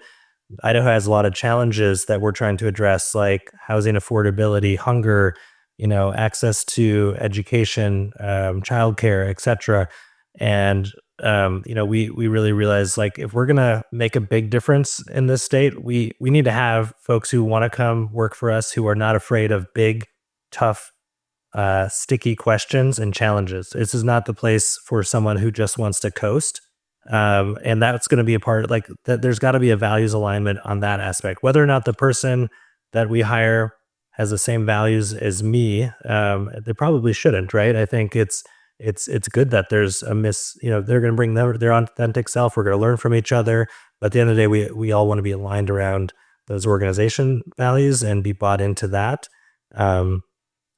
Idaho has a lot of challenges that we're trying to address, like housing affordability, hunger, access to education, childcare, et cetera. And, we really realize, like, if we're going to make a big difference in this state, we need to have folks who want to come work for us, who are not afraid of big, tough, sticky questions and challenges. This is not the place for someone who just wants to coast. And that's going to be a part, like that. There's got to be a values alignment on that aspect. Whether or not the person that we hire has the same values as me, they probably shouldn't, right? I think it's good that there's they're going to bring their authentic self. We're going to learn from each other. But at the end of the day, we all want to be aligned around those organization values and be bought into that.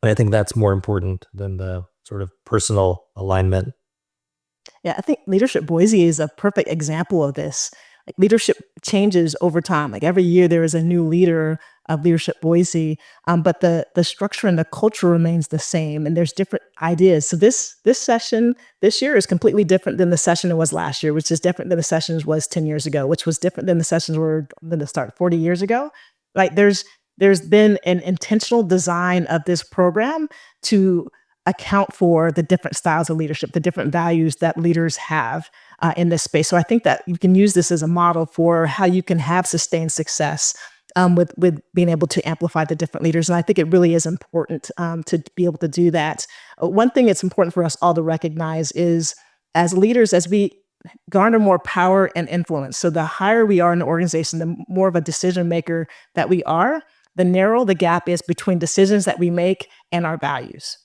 I think that's more important than the sort of personal alignment. Yeah, I think Leadership Boise is a perfect example of this. Like, leadership changes over time. Like, every year there is a new leader of Leadership Boise, but the structure and the culture remains the same, and there's different ideas. So this session this year is completely different than the session it was last year, which is different than the sessions was 10 years ago, which was different than the sessions were than the start 40 years ago. Like, there's been an intentional design of this program to account for the different styles of leadership, the different values that leaders have in this space. So I think that you can use this as a model for how you can have sustained success with being able to amplify the different leaders. And I think it really is important to be able to do that. One thing it's important for us all to recognize is, as leaders, as we garner more power and influence, so the higher we are in the organization, the more of a decision maker that we are, the narrower the gap is between decisions that we make and our values.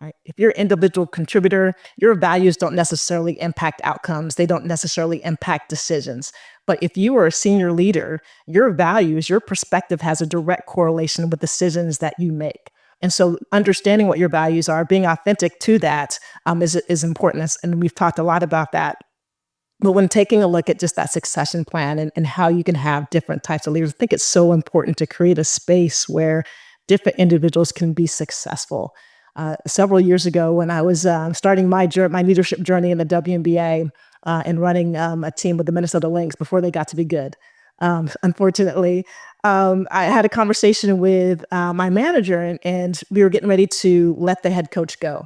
Right? If you're an individual contributor, your values don't necessarily impact outcomes. They don't necessarily impact decisions. But if you are a senior leader, your values, your perspective has a direct correlation with decisions that you make. And so understanding what your values are, being authentic to that is important. And we've talked a lot about that. But when taking a look at just that succession plan and how you can have different types of leaders, I think it's so important to create a space where different individuals can be successful. Several years ago, when I was starting my leadership journey in the WNBA and running a team with the Minnesota Lynx before they got to be good, unfortunately, I had a conversation with my manager, and we were getting ready to let the head coach go.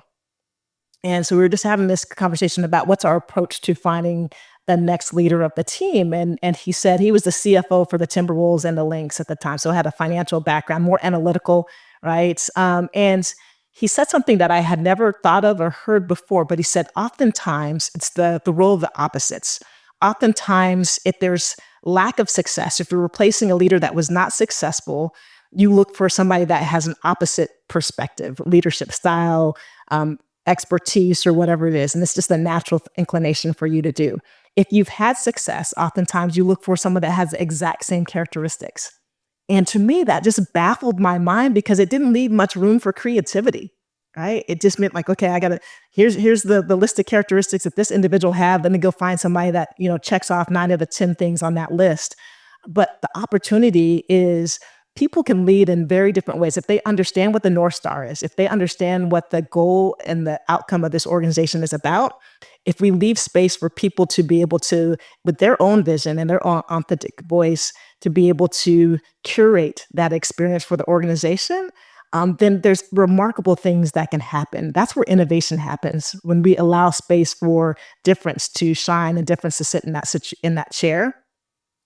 And so we were just having this conversation about what's our approach to finding the next leader of the team. And he said he was the CFO for the Timberwolves and the Lynx at the time, so had a financial background, more analytical, right? And he said something that I had never thought of or heard before, but he said, oftentimes it's the role of the opposites. Oftentimes, if there's lack of success, if you're replacing a leader that was not successful, you look for somebody that has an opposite perspective, leadership style, expertise, or whatever it is. And it's just a natural inclination for you to do. If you've had success, oftentimes you look for someone that has the exact same characteristics. And to me, that just baffled my mind because it didn't leave much room for creativity, right? It just meant like, okay, here's the list of characteristics that this individual have. Let me go find somebody that, checks off 9 of the 10 things on that list. But the opportunity is people can lead in very different ways. If they understand what the North Star is, if they understand what the goal and the outcome of this organization is about, if we leave space for people to be able to, with their own vision and their own authentic voice, to be able to curate that experience for the organization, then there's remarkable things that can happen. That's where innovation happens, when we allow space for difference to shine and difference to sit in that chair.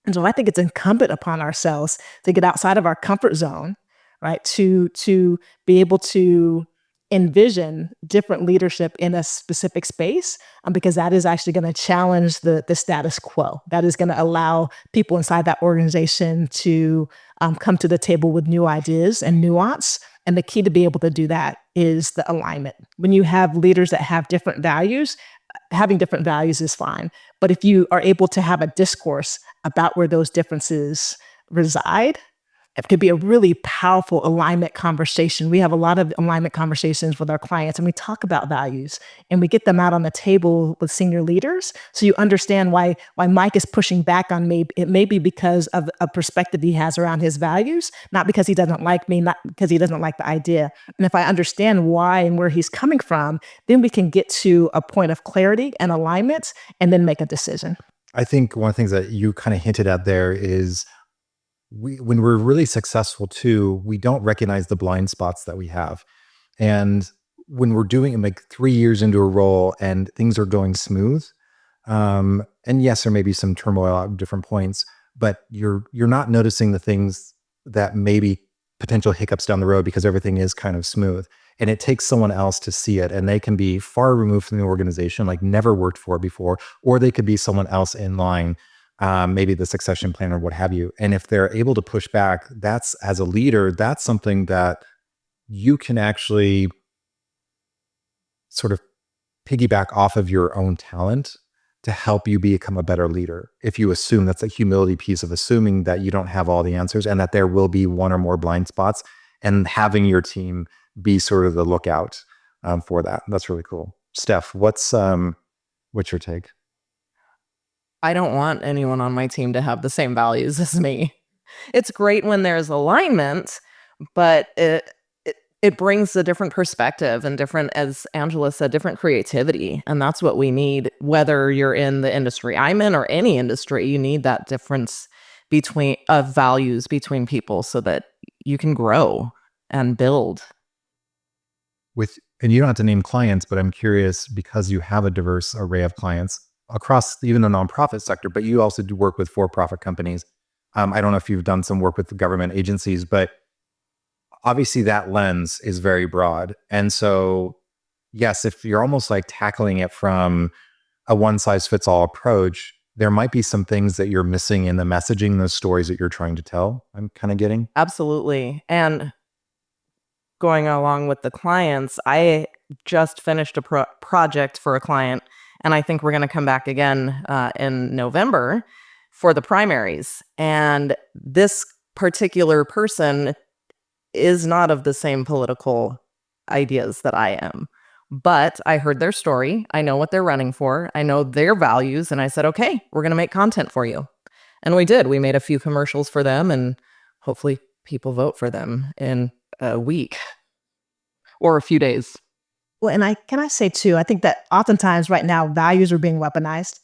And so I think it's incumbent upon ourselves to get outside of our comfort zone, right? To be able to envision different leadership in a specific space, because that is actually going to challenge the status quo. That is going to allow people inside that organization to come to the table with new ideas and nuance. And the key to be able to do that is the alignment. When you have leaders that have different values, having different values is fine. But if you are able to have a discourse about where those differences reside, it could be a really powerful alignment conversation. We have a lot of alignment conversations with our clients, and we talk about values, and we get them out on the table with senior leaders. So you understand why Mike is pushing back on me. It may be because of a perspective he has around his values, not because he doesn't like me, not because he doesn't like the idea. And if I understand why and where he's coming from, then we can get to a point of clarity and alignment and then make a decision. I think one of the things that you kind of hinted at there is when we're really successful too, we don't recognize the blind spots that we have. And when we're doing it like 3 years into a role and things are going smooth, and yes, there may be some turmoil at different points, but you're not noticing the things that maybe potential hiccups down the road because everything is kind of smooth. And it takes someone else to see it, and they can be far removed from the organization, like never worked for it before, or they could be someone else in line, maybe the succession plan or what have you. And if they're able to push back, that's, as a leader, that's something that you can actually sort of piggyback off of your own talent to help you become a better leader. If you assume, that's a humility piece of assuming that you don't have all the answers and that there will be one or more blind spots, and having your team be sort of the lookout for that. That's really cool. Steph, what's your take? I don't want anyone on my team to have the same values as me. It's great when there's alignment, but it brings a different perspective and different, as Angela said, different creativity. And that's what we need, whether you're in the industry I'm in or any industry. You need that difference of values between people so that you can grow and build. And you don't have to name clients, but I'm curious, because you have a diverse array of clients across even the nonprofit sector, but you also do work with for-profit companies. I don't know if you've done some work with government agencies, but obviously that lens is very broad. And so, yes, if you're almost like tackling it from a one-size-fits-all approach, there might be some things that you're missing in the messaging, those stories that you're trying to tell. I'm kind of getting. Absolutely. And going along with the clients, I just finished a project for a client, and I think we're going to come back again in November for the primaries. And this particular person is not of the same political ideas that I am. But I heard their story. I know what they're running for. I know their values. And I said, okay, we're going to make content for you. And we did. We made a few commercials for them, and hopefully people vote for them in a week or a few days. Well, and can I say too, I think that oftentimes right now values are being weaponized,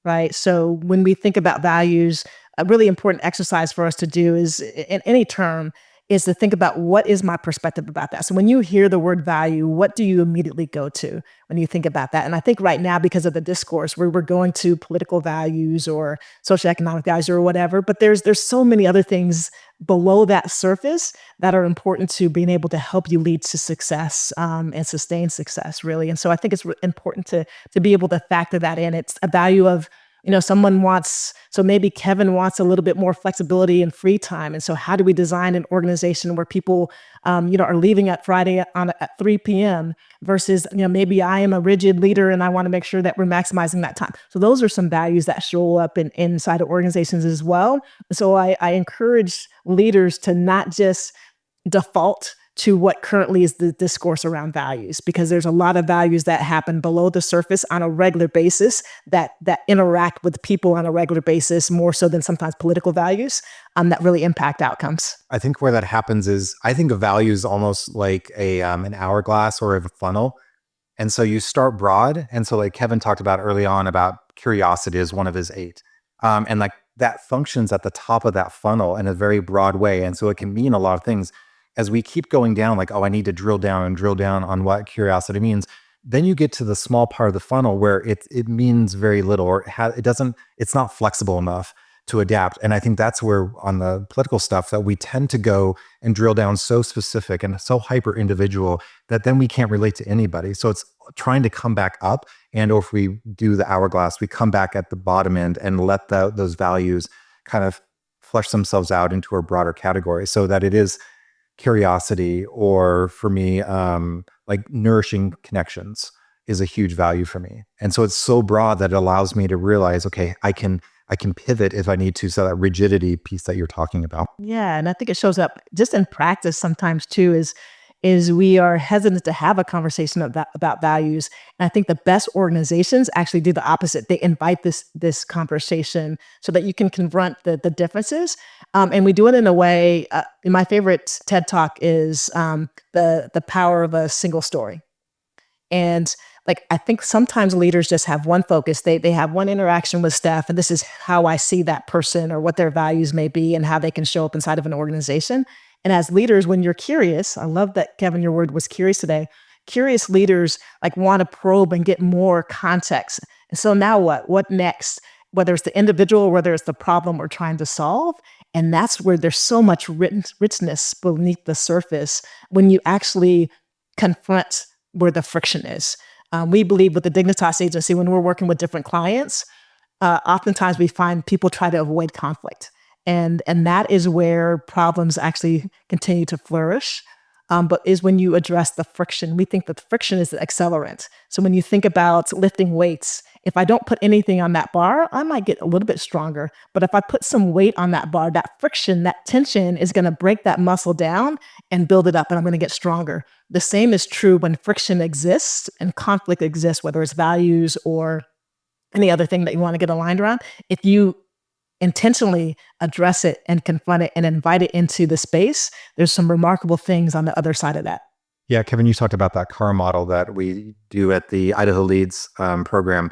right? So when we think about values, a really important exercise for us to do is, in any term, is to think about, what is my perspective about that? So when you hear the word value, what do you immediately go to when you think about that? And I think right now, because of the discourse, where we're going to political values or socioeconomic values or whatever, but there's so many other things below that surface that are important to being able to help you lead to success and sustain success, really. And so I think it's important to be able to factor that in. It's a value of So maybe Kevin wants a little bit more flexibility and free time. And so how do we design an organization where people, are leaving at Friday at 3 p.m. versus, maybe I am a rigid leader and I want to make sure that we're maximizing that time. So those are some values that show up inside of organizations as well. So I encourage leaders to not just default to what currently is the discourse around values, because there's a lot of values that happen below the surface on a regular basis that interact with people on a regular basis, more so than sometimes political values that really impact outcomes. I think where that happens is, I think of values almost like an hourglass or a funnel. And so you start broad. And so like Kevin talked about early on about curiosity is one of his 8. And like that functions at the top of that funnel in a very broad way. And so it can mean a lot of things. As we keep going down, like, I need to drill down on what curiosity means. Then you get to the small part of the funnel where it means very little, or it's not flexible enough to adapt. And I think that's where on the political stuff that we tend to go and drill down so specific and so hyper individual that then we can't relate to anybody. So it's trying to come back up. And or if we do the hourglass, we come back at the bottom end and let those values kind of flesh themselves out into a broader category, so that it is curiosity, or for me, like nourishing connections is a huge value for me. And so it's so broad that it allows me to realize, okay, I can pivot if I need to. So that rigidity piece that you're talking about. Yeah. And I think it shows up just in practice sometimes too, is we are hesitant to have a conversation about values. And I think the best organizations actually do the opposite. They invite this conversation so that you can confront the differences. And we do it in a way, my favorite TED Talk is the power of a single story. And like, I think sometimes leaders just have one focus. They have one interaction with staff, and this is how I see that person or what their values may be and how they can show up inside of an organization. And as leaders, when you're curious, I love that, Kevin, your word was curious today. Curious leaders like want to probe and get more context. And so now what? What next? Whether it's the individual, whether it's the problem we're trying to solve. And that's where there's so much richness beneath the surface when you actually confront where the friction is. We believe with the Dignitas Agency, when we're working with different clients, oftentimes we find people try to avoid conflict. And that is where problems actually continue to flourish, but is when you address the friction. We think that friction is the accelerant. So when you think about lifting weights, if I don't put anything on that bar, I might get a little bit stronger. But if I put some weight on that bar, that friction, that tension is going to break that muscle down and build it up, and I'm going to get stronger. The same is true when friction exists and conflict exists, whether it's values or any other thing that you want to get aligned around. If you intentionally address it and confront it and invite it into the space, there's some remarkable things on the other side of that. Yeah, Kevin, you talked about that CAR model that we do at the Idaho Leads program.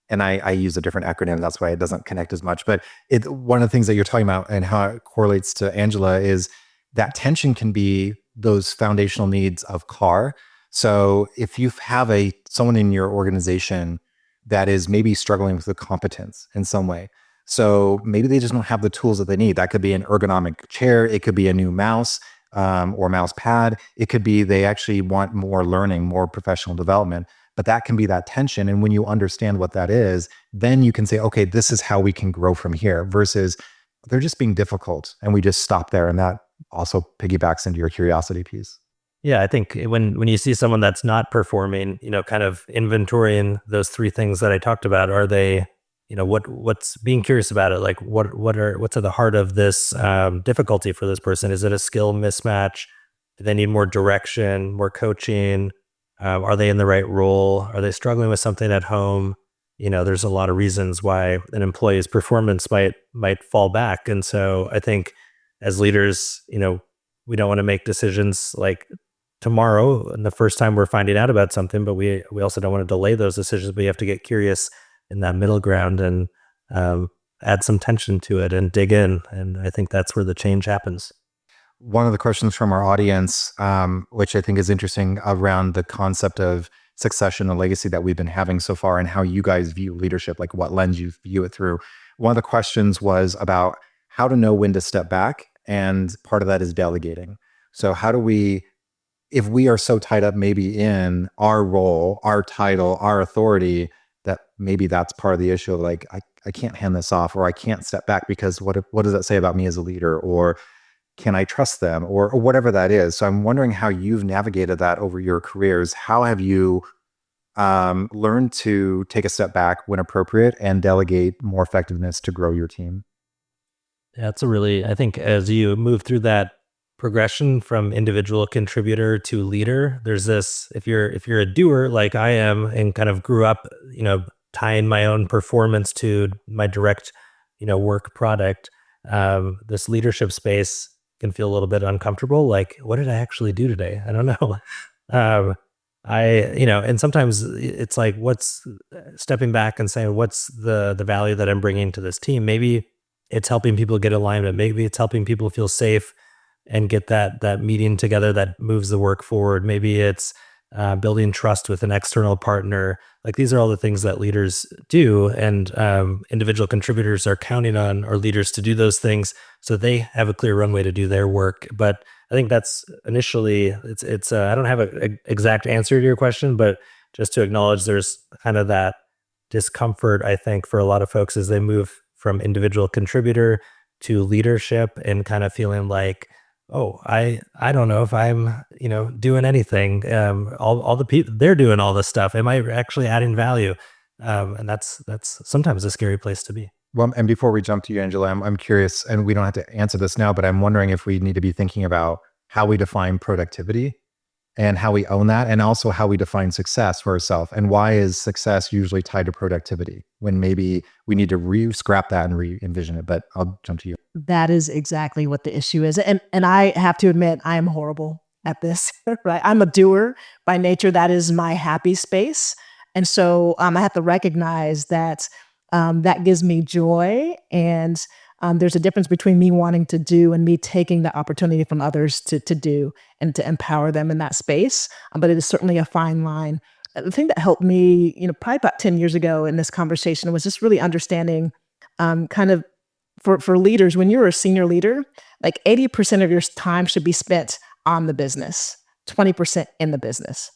And I use a different acronym. That's why it doesn't connect as much. But one of the things that you're talking about and how it correlates to Angela is that tension can be those foundational needs of CAR. So if you have someone in your organization that is maybe struggling with the competence in some way, so maybe they just don't have the tools that they need. That could be an ergonomic chair. It could be a new mouse or mouse pad. It could be they actually want more learning, more professional development. But that can be that tension. And when you understand what that is, then you can say, okay, this is how we can grow from here, versus they're just being difficult and we just stop there. And that also piggybacks into your curiosity piece. Yeah, I think when you see someone that's not performing, kind of inventorying those 3 things that I talked about, are they, what's being curious about it? Like what's at the heart of this difficulty for this person? Is it a skill mismatch? Do they need more direction, more coaching? Are they in the right role? Are they struggling with something at home? There's a lot of reasons why an employee's performance might fall back. And so I think as leaders, we don't want to make decisions like tomorrow and the first time we're finding out about something, but we also don't want to delay those decisions. But you have to get curious in that middle ground and add some tension to it and dig in. And I think that's where the change happens. One of the questions from our audience, which I think is interesting around the concept of succession and legacy that we've been having so far and how you guys view leadership, like what lens you view it through. One of the questions was about how to know when to step back. And part of that is delegating. So how do we, if we are so tied up maybe in our role, our title, our authority, that maybe that's part of the issue. Like can't hand this off, or I can't step back because what does that say about me as a leader? Or can I trust them, or whatever that is? So I'm wondering how you've navigated that over your careers. How have you learned to take a step back when appropriate and delegate more effectiveness to grow your team? Yeah, that's a really, I think as you move through that progression from individual contributor to leader, there's this, if you're a doer like I am and kind of grew up, tying my own performance to my direct, work product, this leadership space can feel a little bit uncomfortable. Like, what did I actually do today? I don't know. And sometimes it's like, what's stepping back and saying, what's the value that I'm bringing to this team? Maybe it's helping people get alignment. Maybe it's helping people feel safe and get that meeting together that moves the work forward. Maybe it's building trust with an external partner. Like, these are all the things that leaders do, and individual contributors are counting on our leaders to do those things so they have a clear runway to do their work. But I think that's initially, it's I don't have an exact answer to your question, but just to acknowledge there's kind of that discomfort, I think, for a lot of folks as they move from individual contributor to leadership and kind of feeling like, oh, I don't know if I'm, doing anything. All the people, they're doing all this stuff. Am I actually adding value? And that's sometimes a scary place to be. Well, and before we jump to you, Angela, I'm curious, and we don't have to answer this now, but I'm wondering if we need to be thinking about how we define productivity and how we own that, and also how we define success for ourselves. And why is success usually tied to productivity when maybe we need to scrap that and re-envision it? But I'll jump to you. That is exactly what the issue is. And I have to admit, I am horrible at this, right? I'm a doer by nature. That is my happy space. And so I have to recognize that that gives me joy. And there's a difference between me wanting to do and me taking the opportunity from others to do and to empower them in that space. But it is certainly a fine line. The thing that helped me, probably about 10 years ago in this conversation was just really understanding kind of for leaders, when you're a senior leader, like 80% of your time should be spent on the business, 20% in the business.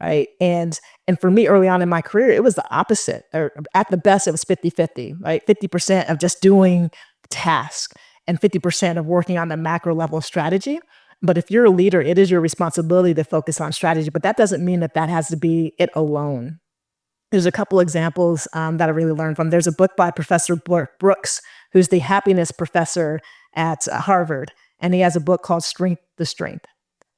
Right. And for me early on in my career, it was the opposite. Or at the best, it was 50-50, right? 50% of just doing tasks and 50% of working on the macro level strategy. But if you're a leader, it is your responsibility to focus on strategy. But that doesn't mean that has to be it alone. There's a couple examples that I really learned from. There's a book by Professor Brooks, who's the happiness professor at Harvard. And he has a book called Strength to Strength.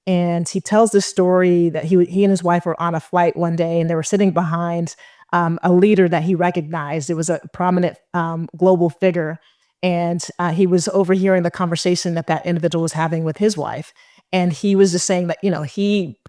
And he tells this story that he and his wife were on a flight one day, and they were sitting behind a leader that he recognized. It was a prominent global figure. And he was overhearing the conversation that individual was having with his wife. And he was just saying that, he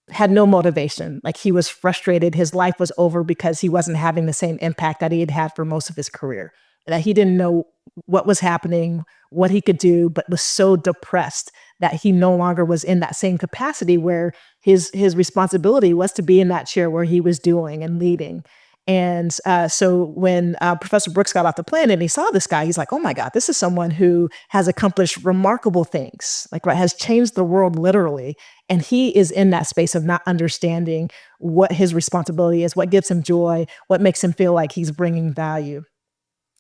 had no motivation. Like, he was frustrated. His life was over because he wasn't having the same impact that he had had for most of his career. That he didn't know what was happening, what he could do, but was so depressed that he no longer was in that same capacity where his responsibility was to be in that chair where he was doing and leading. And so when Professor Brooks got off the plane and he saw this guy, he's like, oh my God, this is someone who has accomplished remarkable things, has changed the world literally. And he is in that space of not understanding what his responsibility is, what gives him joy, what makes him feel like he's bringing value.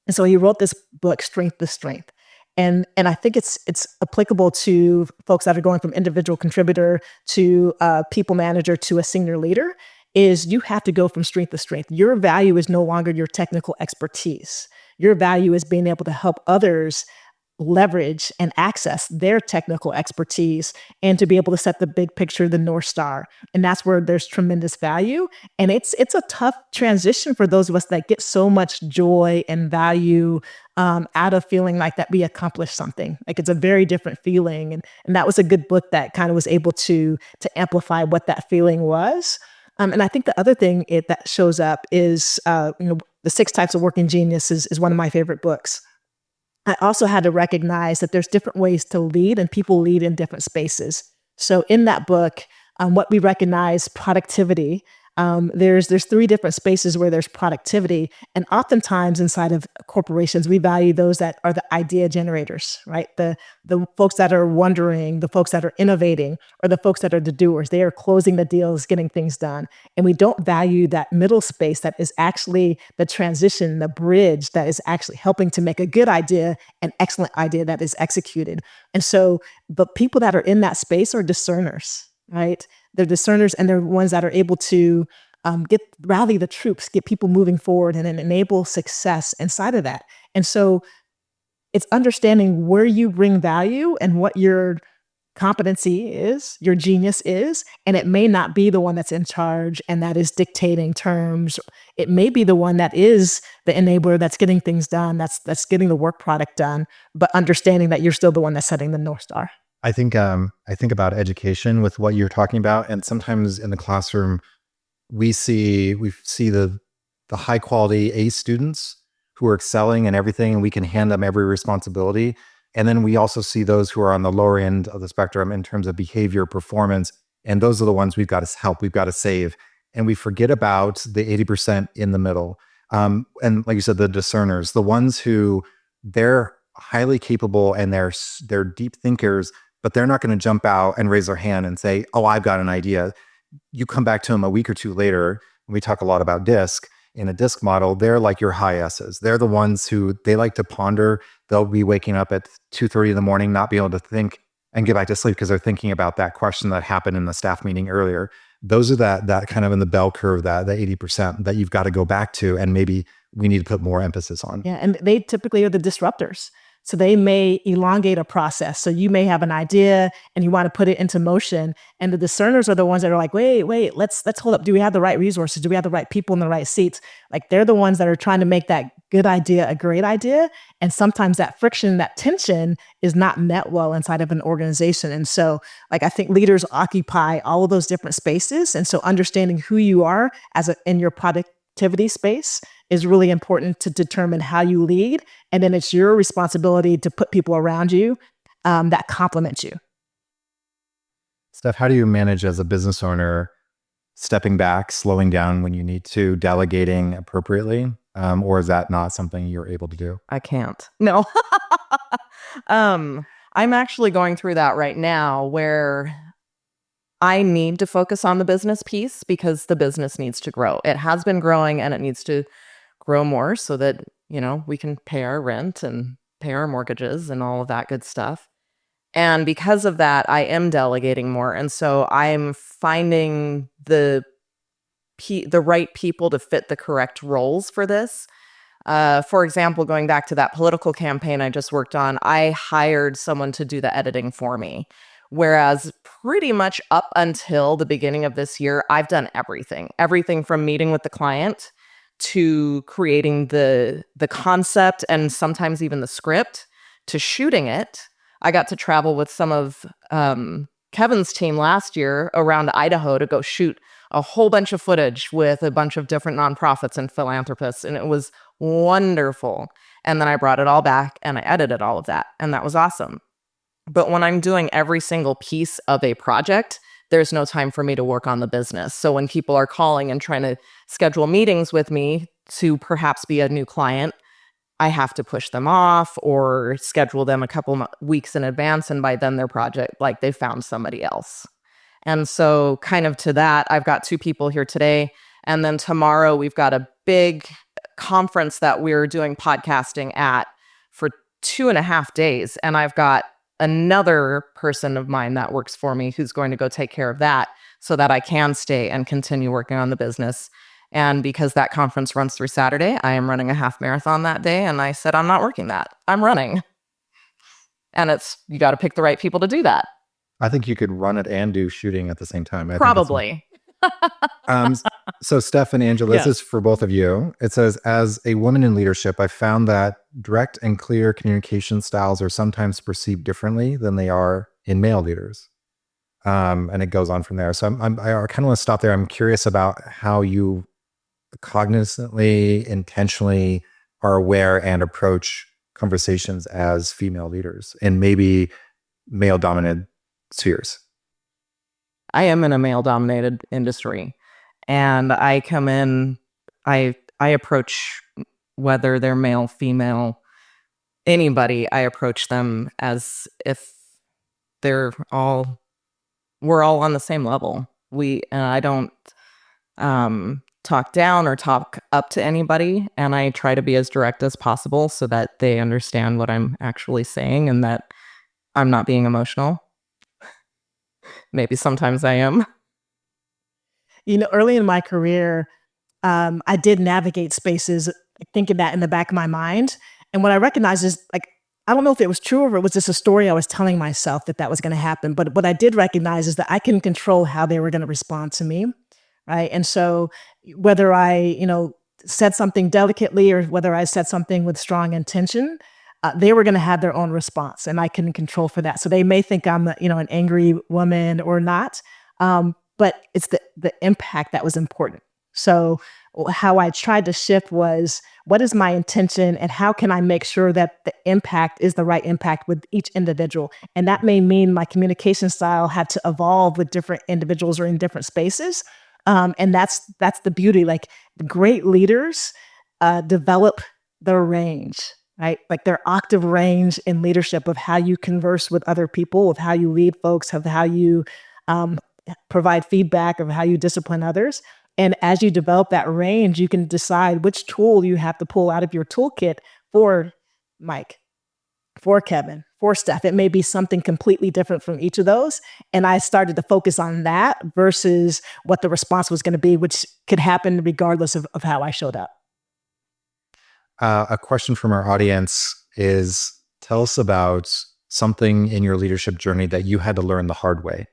And so he wrote this book, Strength to Strength. And I think it's applicable to folks that are going from individual contributor to people manager to a senior leader, is you have to go from strength to strength. Your value is no longer your technical expertise. Your value is being able to help others leverage and access their technical expertise and to be able to set the big picture, the North Star. And that's where there's tremendous value. And it's a tough transition for those of us that get so much joy and value out of feeling like that we accomplished something. Like, it's a very different feeling. And that was a good book that kind of was able to amplify what that feeling was. And I think the other thing that shows up is, The 6 Types of Working Genius is one of my favorite books. I also had to recognize that there's different ways to lead, and people lead in different spaces. So in that book, what we recognize productivity There's three different spaces where there's productivity, and oftentimes inside of corporations, we value those that are the idea generators, right? The folks that are wondering, the folks that are innovating, or the folks that are the doers. They are closing the deals, getting things done, and we don't value that middle space that is actually the transition, the bridge that is actually helping to make a good idea an excellent idea that is executed. And so the people that are in that space are discerners, right? They're discerners, and they're ones that are able to rally the troops, get people moving forward, and then enable success inside of that. And so it's understanding where you bring value and what your competency is, your genius is, and it may not be the one that's in charge and that is dictating terms. It may be the one that is the enabler that's getting things done, that's getting the work product done, but understanding that you're still the one that's setting the North Star. I think about education with what you're talking about, and sometimes in the classroom, we see the high quality A students who are excelling in everything, and we can hand them every responsibility. And then we also see those who are on the lower end of the spectrum in terms of behavior, performance, and those are the ones we've got to help, we've got to save, and we forget about the 80% in the middle. And like you said, the discerners, the ones who they're highly capable and they're deep thinkers, but they're not going to jump out and raise their hand and say, oh, I've got an idea. You come back to them a week or two later, and we talk a lot about DISC. In a DISC model, they're like your high S's. They're the ones who they like to ponder. They'll be waking up at 2:30 in the morning, not be able to think and get back to sleep because they're thinking about that question that happened in the staff meeting earlier. Those are that kind of in the bell curve, that the 80% that you've got to go back to, and maybe we need to put more emphasis on. Yeah, and they typically are the disruptors. So they may elongate a process. So you may have an idea and you want to put it into motion. And the discerners are the ones that are like, wait, let's hold up. Do we have the right resources? Do we have the right people in the right seats? Like, they're the ones that are trying to make that good idea a great idea. And sometimes that friction, that tension is not met well inside of an organization. And so, like, I think leaders occupy all of those different spaces. And so understanding who you are in your productivity space is really important to determine how you lead. And then it's your responsibility to put people around you that complement you. Steph, how do you manage as a business owner, stepping back, slowing down when you need to, delegating appropriately? Or is that not something you're able to do? I can't. No. I'm actually going through that right now, where I need to focus on the business piece because the business needs to grow. It has been growing and it needs to grow more so that, we can pay our rent and pay our mortgages and all of that good stuff. And because of that, I am delegating more. And so I'm finding the right people to fit the correct roles for this. For example, going back to that political campaign I just worked on, I hired someone to do the editing for me. Whereas pretty much up until the beginning of this year, I've done everything from meeting with the client to creating the concept and sometimes even the script to shooting it. I got to travel with some of Kevin's team last year around Idaho to go shoot a whole bunch of footage with a bunch of different nonprofits and philanthropists, and it was wonderful. And then I brought it all back and I edited all of that, and that was awesome. But when I'm doing every single piece of a project, there's no time for me to work on the business. So when people are calling and trying to schedule meetings with me to perhaps be a new client, I have to push them off or schedule them a couple weeks in advance. And by then their project, like, they found somebody else. And so kind of to that, I've got 2 people here today. And then tomorrow we've got a big conference that we're doing podcasting at for 2.5 days. And I've got another person of mine that works for me who's going to go take care of that so that I can stay and continue working on the business. And because that conference runs through Saturday, I am running a half marathon that day. And I said, I'm not working that. I'm running. And you got to pick the right people to do that. I think you could run it and do shooting at the same time. Probably. So Steph and Angela, this is for both of you. It says, as a woman in leadership, I found that direct and clear communication styles are sometimes perceived differently than they are in male leaders. And it goes on from there. So I kind of want to stop there. I'm curious about how you cognizantly, intentionally are aware and approach conversations as female leaders in maybe male-dominated spheres. I am in a male-dominated industry. and I come in, I approach, whether they're male, female, anybody, I approach them as if we're all on the same level. I don't talk down or talk up to anybody, and I try to be as direct as possible so that they understand what I'm actually saying and that I'm not being emotional. Maybe sometimes I am. Early in my career, I did navigate spaces thinking that in the back of my mind. And what I recognized is, like, I don't know if it was true or if it was just a story I was telling myself that was going to happen. But what I did recognize is that I can control how they were going to respond to me. Right. And so whether I, said something delicately or whether I said something with strong intention, they were going to have their own response, and I couldn't control for that. So they may think I'm, an angry woman or not. But it's the impact that was important. So how I tried to shift was, what is my intention and how can I make sure that the impact is the right impact with each individual? And that may mean my communication style had to evolve with different individuals or in different spaces. And that's the beauty. Like, great leaders develop their range, right? Like their octave range in leadership of how you converse with other people, of how you lead folks, of how you provide feedback, of how you discipline others. And as you develop that range, you can decide which tool you have to pull out of your toolkit for Mike, for Kevin, for Steph. It may be something completely different from each of those. And I started to focus on that versus what the response was going to be, which could happen regardless of how I showed up. A question from our audience is, tell us about something in your leadership journey that you had to learn the hard way.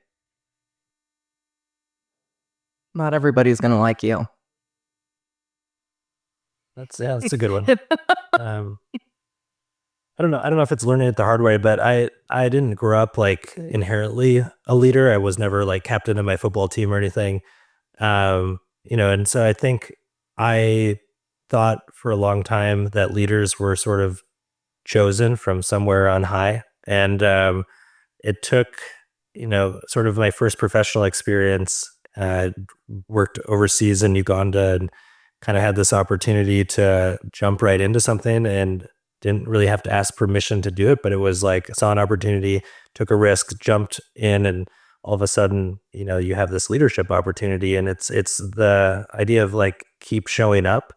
Not everybody's going to like you. That's a good one. I don't know if it's learning it the hard way, but I didn't grow up like inherently a leader. I was never like captain of my football team or anything. And so I think I thought for a long time that leaders were sort of chosen from somewhere on high. And it took, sort of my first professional experience. Worked overseas in Uganda and kind of had this opportunity to jump right into something and didn't really have to ask permission to do it, but it was like, saw an opportunity, took a risk, jumped in, and all of a sudden, you have this leadership opportunity. And it's the idea of like, keep showing up,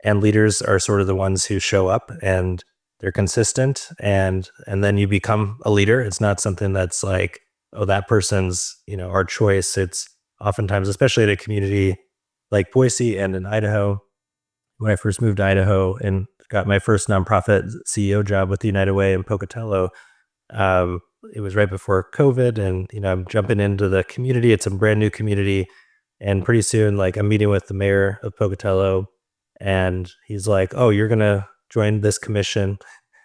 and leaders are sort of the ones who show up and they're consistent, and then you become a leader. It's not something that's like, oh, that person's, our choice. It's oftentimes, especially at a community like Boise and in Idaho, when I first moved to Idaho and got my first nonprofit CEO job with the United Way in Pocatello, it was right before COVID, and I'm jumping into the community. It's a brand new community, and pretty soon, like, I'm meeting with the mayor of Pocatello, and he's like, "Oh, you're gonna join this commission,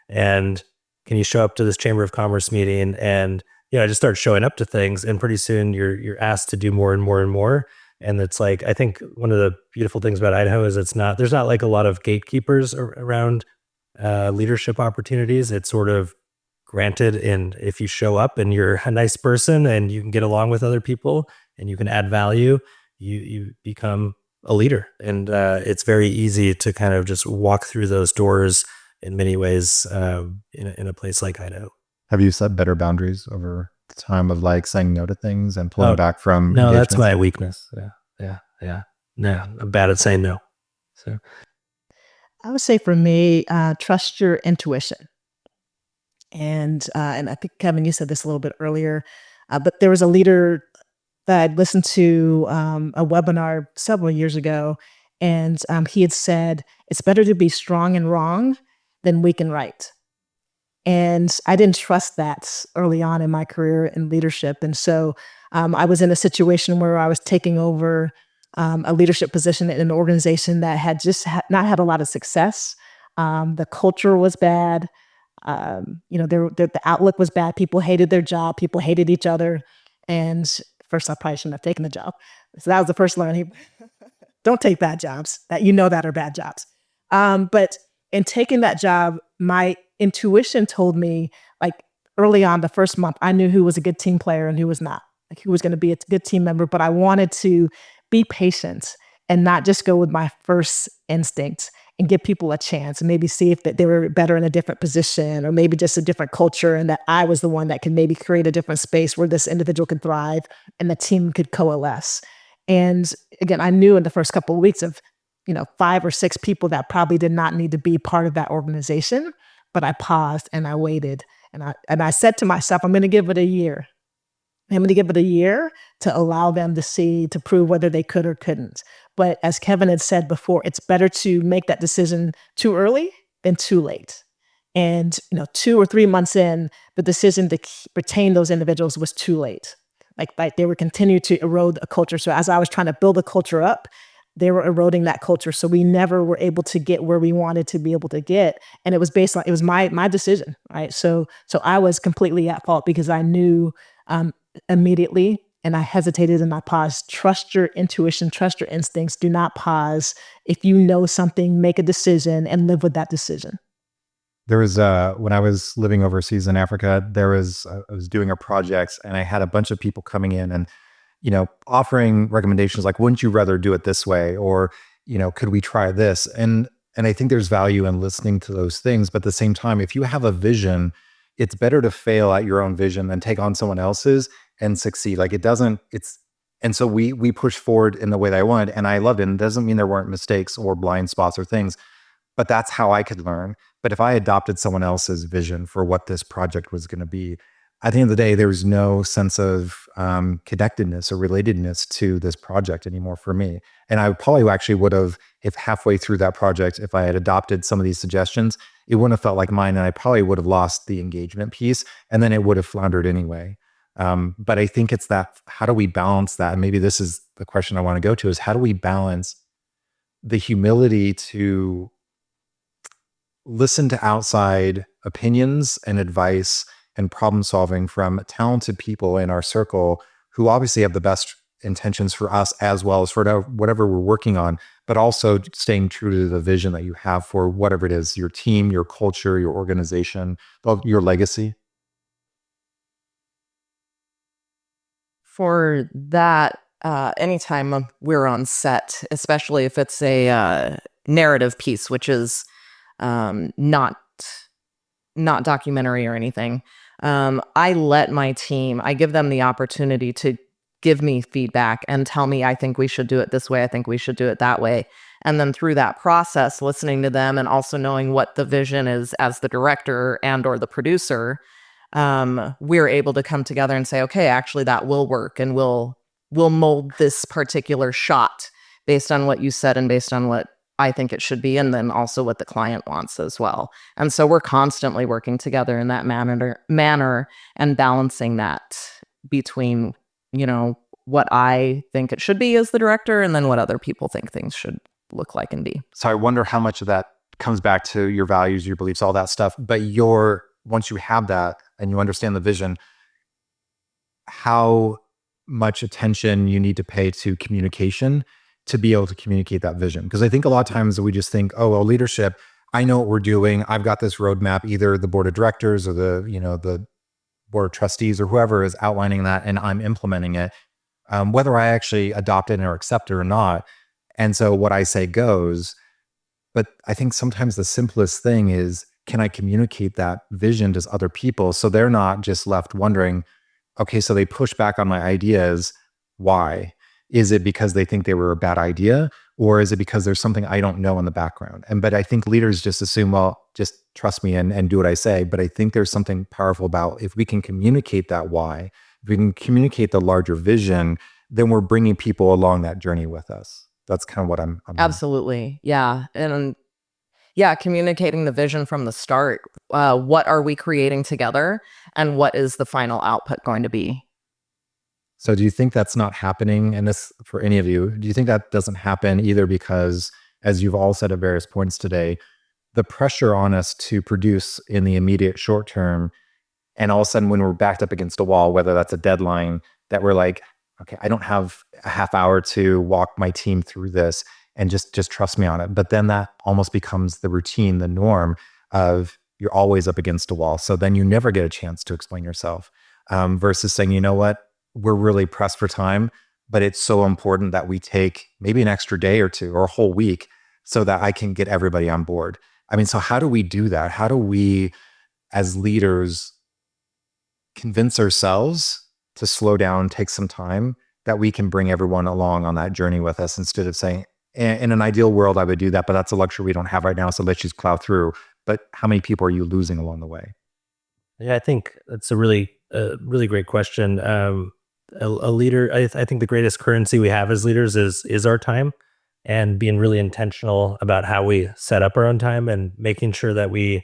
and can you show up to this Chamber of Commerce meeting?" And I just start showing up to things, and pretty soon you're asked to do more and more and more. And it's like, I think one of the beautiful things about Idaho is there's not like a lot of gatekeepers around leadership opportunities. It's sort of granted, and if you show up and you're a nice person and you can get along with other people and you can add value, you become a leader. And it's very easy to kind of just walk through those doors in many ways in a place like Idaho. Have you set better boundaries over the time of like saying no to things and pulling back from No, engagements? that's my weakness. Yeah. No, I'm bad at saying no. So I would say for me, trust your intuition. And I think, Kevin, you said this a little bit earlier, but there was a leader that I'd listened to a webinar several years ago, and he had said, it's better to be strong and wrong than weak and right. And I didn't trust that early on in my career in leadership. And so I was in a situation where I was taking over a leadership position in an organization that had just not had a lot of success. The culture was bad. The outlook was bad. People hated their job. People hated each other. And first, I probably shouldn't have taken the job. So that was the first learning. Don't take bad jobs that are bad jobs. But in taking that job, my intuition told me, like, early on, the first month, I knew who was a good team player and who was not, like who was going to be a good team member, but I wanted to be patient and not just go with my first instincts and give people a chance and maybe see if that they were better in a different position or maybe just a different culture, and that I was the one that could maybe create a different space where this individual could thrive and the team could coalesce. And again, I knew in the first couple of weeks of, 5 or 6 people that probably did not need to be part of that organization, but I paused and I waited and I said to myself, I'm going to give it a year. I'm going to give it a year to allow them to see, to prove whether they could or couldn't. But as Kevin had said before, it's better to make that decision too early than too late. And 2 or 3 months in, the decision to retain those individuals was too late. Like they were continuing to erode a culture. So as I was trying to build a culture up, they were eroding that culture. So we never were able to get where we wanted to be able to get. And it was based on, it was my decision, right? So I was completely at fault because I knew immediately, and I hesitated and I paused. Trust your intuition, trust your instincts. Do not pause. If you know something, make a decision and live with that decision. There was when I was living overseas in Africa, I was doing a project and I had a bunch of people coming in and offering recommendations like, wouldn't you rather do it this way? Or, could we try this? And I think there's value in listening to those things. But at the same time, if you have a vision, it's better to fail at your own vision than take on someone else's and succeed. And so we pushed forward in the way that I wanted, and I loved it. And it doesn't mean there weren't mistakes or blind spots or things, but that's how I could learn. But if I adopted someone else's vision for what this project was going to be, at the end of the day, there was no sense of connectedness or relatedness to this project anymore for me. And I probably actually would have, if halfway through that project, if I had adopted some of these suggestions, it wouldn't have felt like mine, and I probably would have lost the engagement piece, and then it would have floundered anyway. But I think it's that, how do we balance that? And maybe this is the question I want to go to, is how do we balance the humility to listen to outside opinions and advice and problem solving from talented people in our circle who obviously have the best intentions for us as well as for whatever we're working on, but also staying true to the vision that you have for whatever it is, your team, your culture, your organization, your legacy? For that, anytime we're on set, especially if it's a narrative piece, which is not documentary or anything, I let my team, I give them the opportunity to give me feedback and tell me, I think we should do it this way, I think we should do it that way. And then through that process, listening to them and also knowing what the vision is as the director and or the producer, we're able to come together and say, okay, actually that will work, and we'll mold this particular shot based on what you said and based on what I think it should be, and then also what the client wants as well. And so we're constantly working together in that manner and balancing that between, what I think it should be as the director and then what other people think things should look like and be. So I wonder how much of that comes back to your values, your beliefs, all that stuff. But once you have that and you understand the vision, how much attention you need to pay to communication to be able to communicate that vision. Because I think a lot of times we just think, oh, well, leadership, I know what we're doing. I've got this roadmap, either the board of directors or the board of trustees or whoever is outlining that, and I'm implementing it, whether I actually adopt it or accept it or not. And so what I say goes. But I think sometimes the simplest thing is, can I communicate that vision to other people so they're not just left wondering, okay, so they push back on my ideas. Why? Is it because they think they were a bad idea? Or is it because there's something I don't know in the background? But I think leaders just assume, well, just trust me and do what I say. But I think there's something powerful about if we can communicate that why, if we can communicate the larger vision, then we're bringing people along that journey with us. That's kind of what I'm Absolutely. Yeah. And communicating the vision from the start. What are we creating together, and what is the final output going to be? So do you think that's not happening? And this for any of you, do you think that doesn't happen either because, as you've all said at various points today, the pressure on us to produce in the immediate short term, and all of a sudden when we're backed up against a wall, whether that's a deadline, that we're like, okay, I don't have a half hour to walk my team through this, and just trust me on it. But then that almost becomes the routine, the norm of you're always up against a wall. So then you never get a chance to explain yourself, versus saying, you know what, we're really pressed for time. but it's so important that we take maybe an extra day or two or a whole week so that I can get everybody on board. I mean, so how do we do that? How do we, as leaders, convince ourselves to slow down, take some time, that we can bring everyone along on that journey with us, instead of saying, in an ideal world, I would do that, but that's a luxury we don't have right now, so let's just plow through. But how many people are you losing along the way? Yeah, I think that's a really great question. A leader, I think the greatest currency we have as leaders is our time, and being really intentional about how we set up our own time, and making sure that we've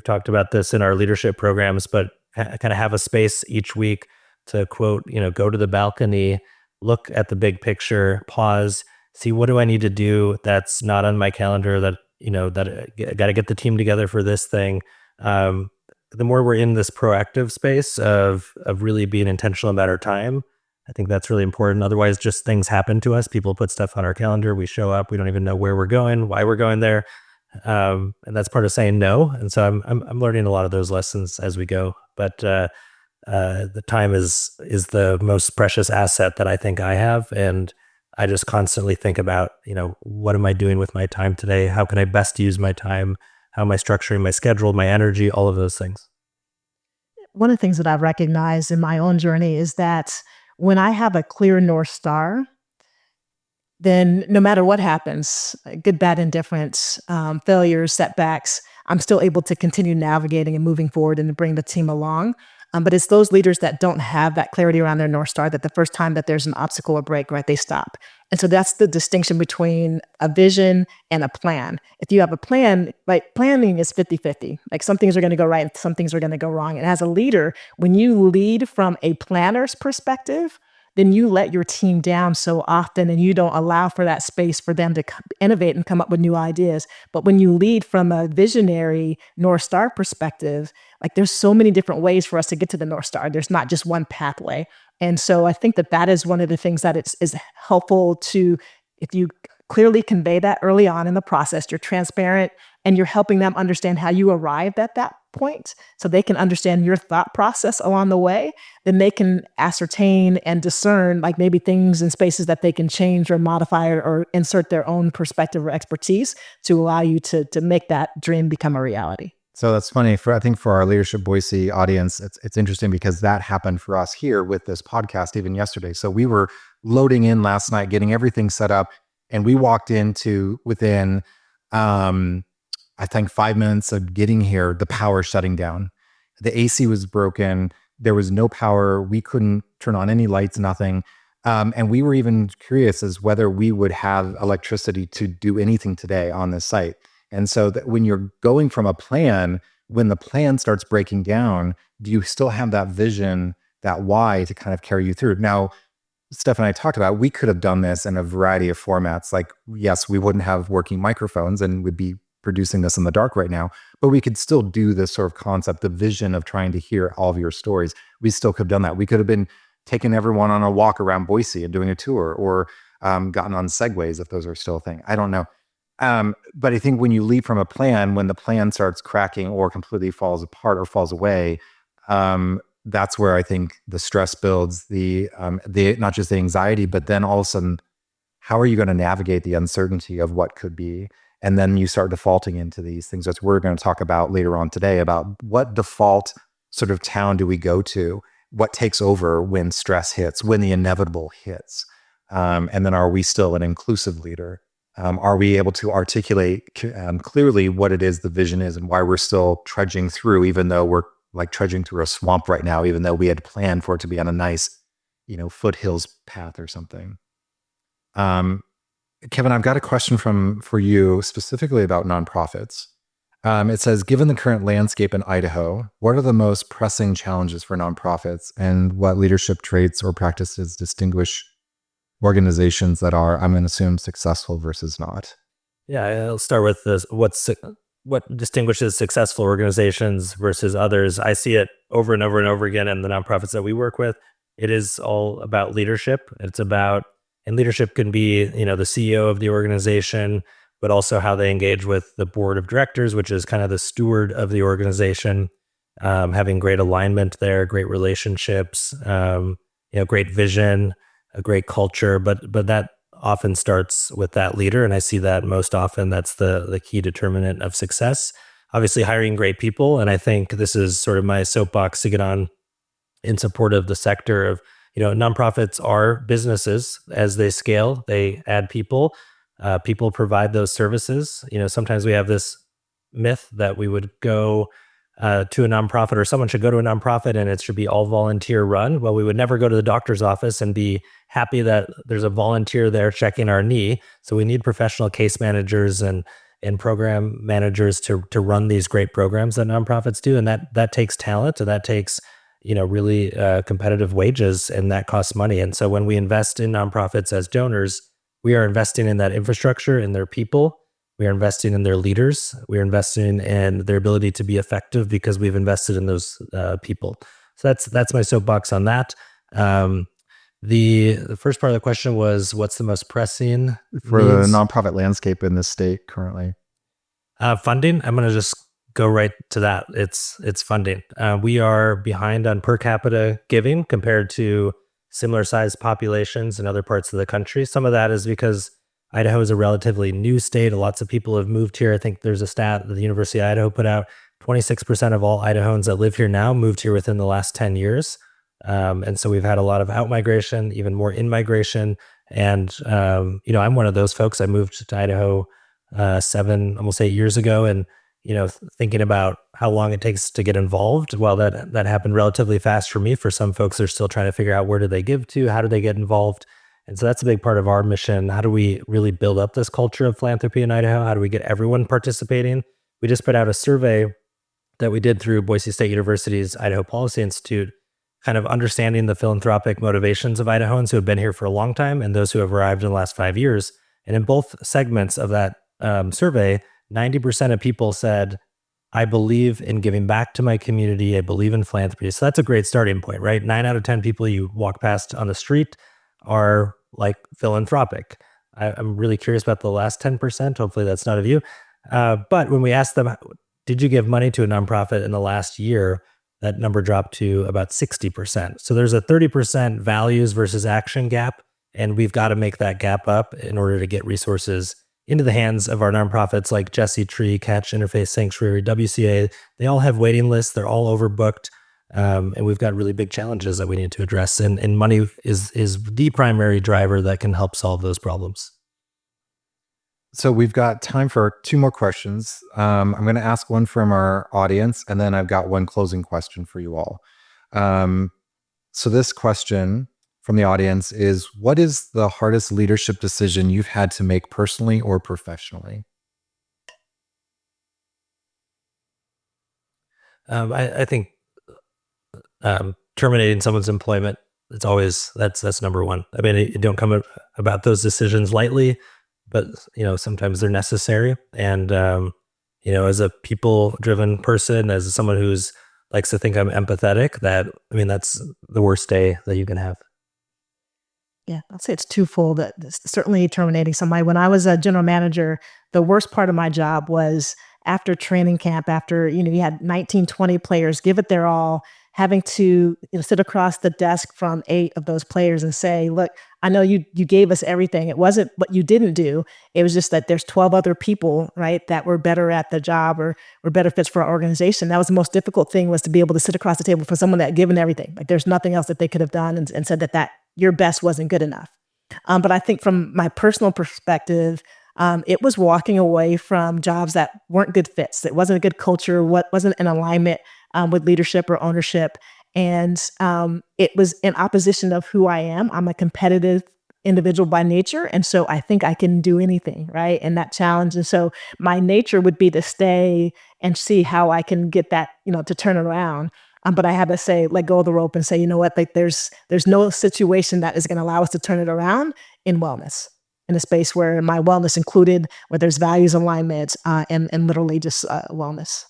talked about this in our leadership programs, but kind of have a space each week to, quote, go to the balcony, look at the big picture, pause, see, what do I need to do that's not on my calendar, that I got to get the team together for this thing. The more we're in this proactive space of really being intentional about our time, I think that's really important. Otherwise, just things happen to us. People put stuff on our calendar. We show up. We don't even know where we're going, why we're going there. And that's part of saying no. And so I'm learning a lot of those lessons as we go. But the time is the most precious asset that I think I have. And I just constantly think about, what am I doing with my time today? How can I best use my time? How am I structuring my schedule, my energy, all of those things? One of the things that I've recognized in my own journey is that when I have a clear North Star, then no matter what happens, good, bad, indifference, failures, setbacks, I'm still able to continue navigating and moving forward and to bring the team along. But it's those leaders that don't have that clarity around their North Star that the first time that there's an obstacle or break, right, they stop. And so that's the distinction between a vision and a plan. If you have a plan, like, planning is 50-50. Like, some things are going to go right and some things are going to go wrong. And as a leader, when you lead from a planner's perspective, then you let your team down so often, and you don't allow for that space for them to innovate and come up with new ideas. But when you lead from a visionary North Star perspective, like, there's so many different ways for us to get to the North Star. There's not just one pathway. And so I think that is one of the things that is helpful to, if you clearly convey that early on in the process, you're transparent, and you're helping them understand how you arrived at that point, so they can understand your thought process along the way, then they can ascertain and discern, like, maybe things and spaces that they can change or modify or insert their own perspective or expertise to allow you to make that dream become a reality. So that's funny. I think for our Leadership Boise audience, it's interesting because that happened for us here with this podcast even yesterday. So we were loading in last night, getting everything set up, and we walked into within I think 5 minutes of getting here, the power shutting down. The AC was broken. There was no power. We couldn't turn on any lights, nothing. And we were even curious as whether we would have electricity to do anything today on this site. And so that when you're going from a plan, when the plan starts breaking down, do you still have that vision, that why, to kind of carry you through? Now, Steph and I talked about, we could have done this in a variety of formats. Like, yes, we wouldn't have working microphones and would be producing this in the dark right now, but we could still do this sort of concept, the vision of trying to hear all of your stories. We still could have done that. We could have been taking everyone on a walk around Boise and doing a tour, or gotten on segways, if those are still a thing. I don't know. But I think when you leap from a plan, when the plan starts cracking or completely falls apart or falls away, that's where I think the stress builds, the not just the anxiety, but then all of a sudden, how are you going to navigate the uncertainty of what could be? And then you start defaulting into these things that we're going to talk about later on today, about what default sort of town do we go to? What takes over when stress hits, when the inevitable hits? And then are we still an inclusive leader? Are we able to articulate clearly what it is the vision is and why we're still trudging through, even though we're like trudging through a swamp right now, even though we had planned for it to be on a nice, foothills path or something? Kevin, I've got a question for you specifically about nonprofits. It says, given the current landscape in Idaho, what are the most pressing challenges for nonprofits, and what leadership traits or practices distinguish organizations that are, I'm going to assume, successful versus not? Yeah, I'll start with this. What distinguishes successful organizations versus others? I see it over and over and over again in the nonprofits that we work with. It is all about leadership. And leadership can be, the CEO of the organization, but also how they engage with the board of directors, which is kind of the steward of the organization, having great alignment there, great relationships, great vision, a great culture, but that often starts with that leader. And I see that most often that's the key determinant of success. Obviously hiring great people. And I think this is sort of my soapbox to get on in support of the sector of, nonprofits are businesses. As they scale, they add people. People provide those services. Sometimes we have this myth that we would go to a nonprofit, or someone should go to a nonprofit and it should be all volunteer run. Well, we would never go to the doctor's office and be happy that there's a volunteer there checking our knee. So we need professional case managers and program managers to run these great programs that nonprofits do. And that takes talent, and that takes really competitive wages, and that costs money. And so when we invest in nonprofits as donors, we are investing in that infrastructure, in their people. We are investing in their leaders. We are investing in their ability to be effective because we've invested in those people. So that's my soapbox on that. The first part of the question was, what's the most pressing for needs? the nonprofit landscape in this state currently? Funding. I'm going to just go right to that. It's funding. We are behind on per capita giving compared to similar sized populations in other parts of the country. Some of that is because Idaho is a relatively new state. Lots of people have moved here. I think there's a stat that the University of Idaho put out. 26% of all Idahoans that live here now moved here within the last 10 years. And so we've had a lot of out-migration, even more in-migration. And, I'm one of those folks. I moved to Idaho almost 8 years ago. And, thinking about how long it takes to get involved, well, that happened relatively fast for me. For some folks, they're still trying to figure out where do they give to, how do they get involved. And so that's a big part of our mission. How do we really build up this culture of philanthropy in Idaho? How do we get everyone participating? We just put out a survey that we did through Boise State University's Idaho Policy Institute, kind of understanding the philanthropic motivations of Idahoans who have been here for a long time and those who have arrived in the last 5 years. And in both segments of that survey, 90% of people said, I believe in giving back to my community. I believe in philanthropy. So that's a great starting point, right? 9 out of 10 people you walk past on the street are like philanthropic. I'm really curious about the last 10%. Hopefully that's not of you. But when we asked them, did you give money to a nonprofit in the last year? That number dropped to about 60%. So there's a 30% values versus action gap. And we've got to make that gap up in order to get resources into the hands of our nonprofits like Jesse Tree, Catch Interfaith Sanctuary, WCA. They all have waiting lists. They're all overbooked. And we've got really big challenges that we need to address. And money is the primary driver that can help solve those problems. So we've got time for 2 more questions. I'm going to ask one from our audience, and then I've got one closing question for you all. So this question from the audience is, what is the hardest leadership decision you've had to make personally or professionally? I think terminating someone's employment, it's always, that's number one. I mean, it don't come about those decisions lightly, but sometimes they're necessary. And as a people-driven person, as someone who's likes to think I'm empathetic, that's the worst day that you can have. Yeah, I'll say it's twofold. That certainly terminating somebody. When I was a general manager, the worst part of my job was after training camp, after you had 19, 20 players, give it their all, having to sit across the desk from 8 of those players and say, look, I know you gave us everything. It wasn't what you didn't do. It was just that there's 12 other people, right, that were better at the job or were better fits for our organization. That was the most difficult thing, was to be able to sit across the table for someone that had given everything. Like there's nothing else that they could have done, and said that your best wasn't good enough. But I think from my personal perspective, it was walking away from jobs that weren't good fits. It wasn't a good culture, wasn't in alignment with leadership or ownership. And it was in opposition of who I am. I'm a competitive individual by nature. And so I think I can do anything, right? And that challenge. And so my nature would be to stay and see how I can get that, to turn it around. But I had to say, let go of the rope and say, you know what, like there's no situation that is going to allow us to turn it around in wellness, in a space where my wellness included, where there's values alignment and literally just wellness.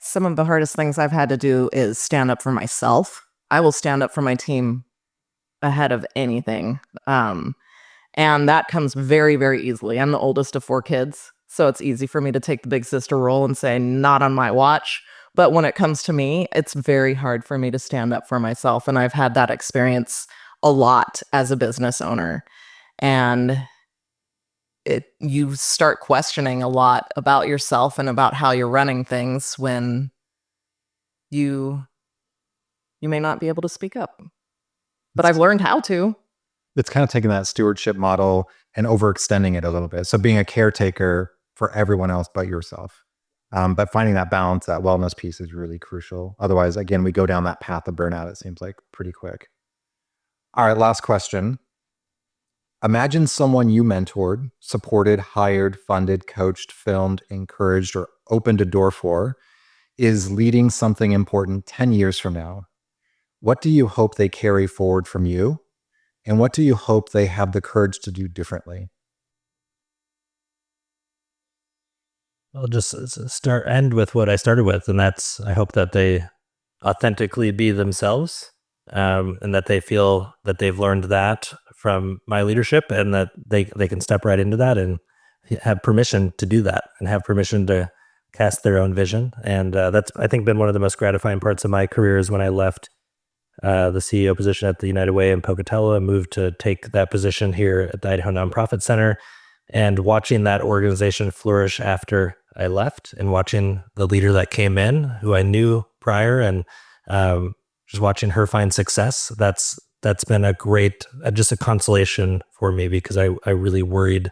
Some of the hardest things I've had to do is stand up for myself. I will stand up for my team ahead of anything. And that comes very, very easily. I'm the oldest of 4 kids, so it's easy for me to take the big sister role and say, not on my watch. But when it comes to me, it's very hard for me to stand up for myself. And I've had that experience a lot as a business owner. And you start questioning a lot about yourself and about how you're running things when you may not be able to speak up. But I've learned how to. It's kind of taking that stewardship model and overextending it a little bit. So being a caretaker for everyone else but yourself. But finding that balance, that wellness piece is really crucial. Otherwise, again, we go down that path of burnout, it seems like, pretty quick. All right, last question. Imagine someone you mentored, supported, hired, funded, coached, filmed, encouraged, or opened a door for is leading something important 10 years from now. What do you hope they carry forward from you? And what do you hope they have the courage to do differently? I'll just end with what I started with, and that's I hope that they authentically be themselves, and that they feel that they've learned that from my leadership, and that they can step right into that and have permission to do that, and have permission to cast their own vision. And that's, I think, been one of the most gratifying parts of my career is when I left the CEO position at the United Way in Pocatello and moved to take that position here at the Idaho Nonprofit Center, and watching that organization flourish after I left, and watching the leader that came in, who I knew prior, and just watching her find success. That's been a great, just a consolation for me, because I really worried,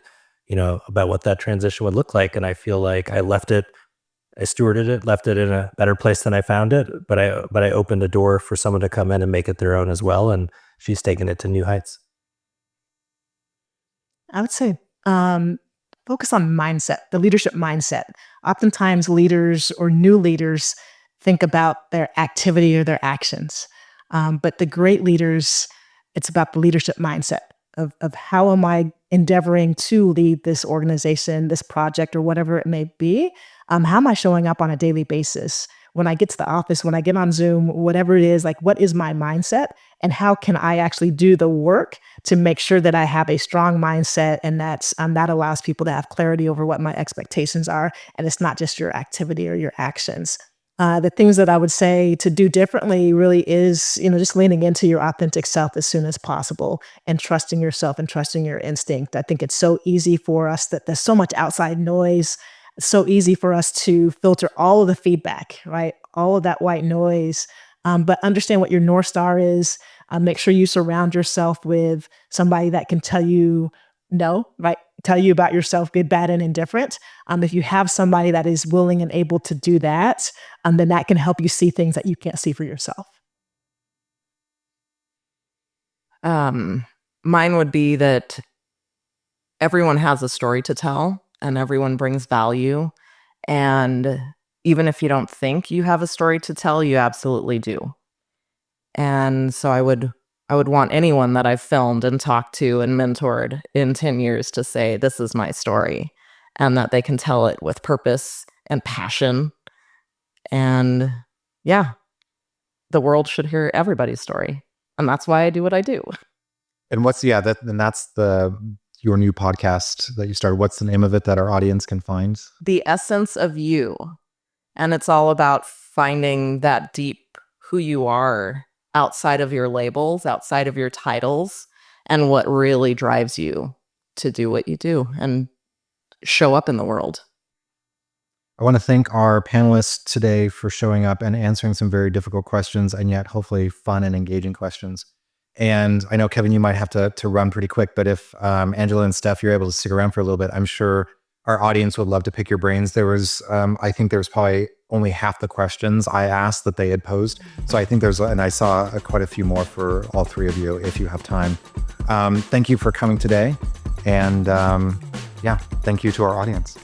about what that transition would look like. And I feel like I stewarded it, left it in a better place than I found it. But I opened a door for someone to come in and make it their own as well. And she's taken it to new heights. I would say focus on mindset, the leadership mindset. Oftentimes leaders or new leaders think about their activity or their actions. But the great leaders, it's about the leadership mindset of how am I endeavoring to lead this organization, this project, or whatever it may be. How am I showing up on a daily basis? When I get to the office, when I get on Zoom, whatever it is, like, what is my mindset? And how can I actually do the work to make sure that I have a strong mindset, and that allows people to have clarity over what my expectations are. And it's not just your activity or your actions. The things that I would say to do differently really is, just leaning into your authentic self as soon as possible, and trusting yourself and trusting your instinct. I think it's so easy for us that there's so much outside noise. It's so easy for us to filter all of the feedback, right? All of that white noise. But understand what your North Star is. Make sure you surround yourself with somebody that can tell you no, right? Tell you about yourself, good, bad, and indifferent. If you have somebody that is willing and able to do that, then that can help you see things that you can't see for yourself. Mine would be that everyone has a story to tell, and everyone brings value. And even if you don't think you have a story to tell, you absolutely do. And so I would want anyone that I've filmed and talked to and mentored in 10 years to say, this is my story, and that they can tell it with purpose and passion. And yeah, the world should hear everybody's story. And that's why I do what I do. And that's your new podcast that you started. What's the name of it that our audience can find? The Essence of You. And it's all about finding that deep who you are outside of your labels, outside of your titles, and what really drives you to do what you do and show up in the world. I want to thank our panelists today for showing up and answering some very difficult questions, and yet hopefully fun and engaging questions. And I know, Kevin, you might have to run pretty quick, but if Angela and Steph, you're able to stick around for a little bit, I'm sure our audience would love to pick your brains. I think there was probably only half the questions I asked that they had posed. So I think and I saw quite a few more for all three of you if you have time. Thank you for coming today. And thank you to our audience.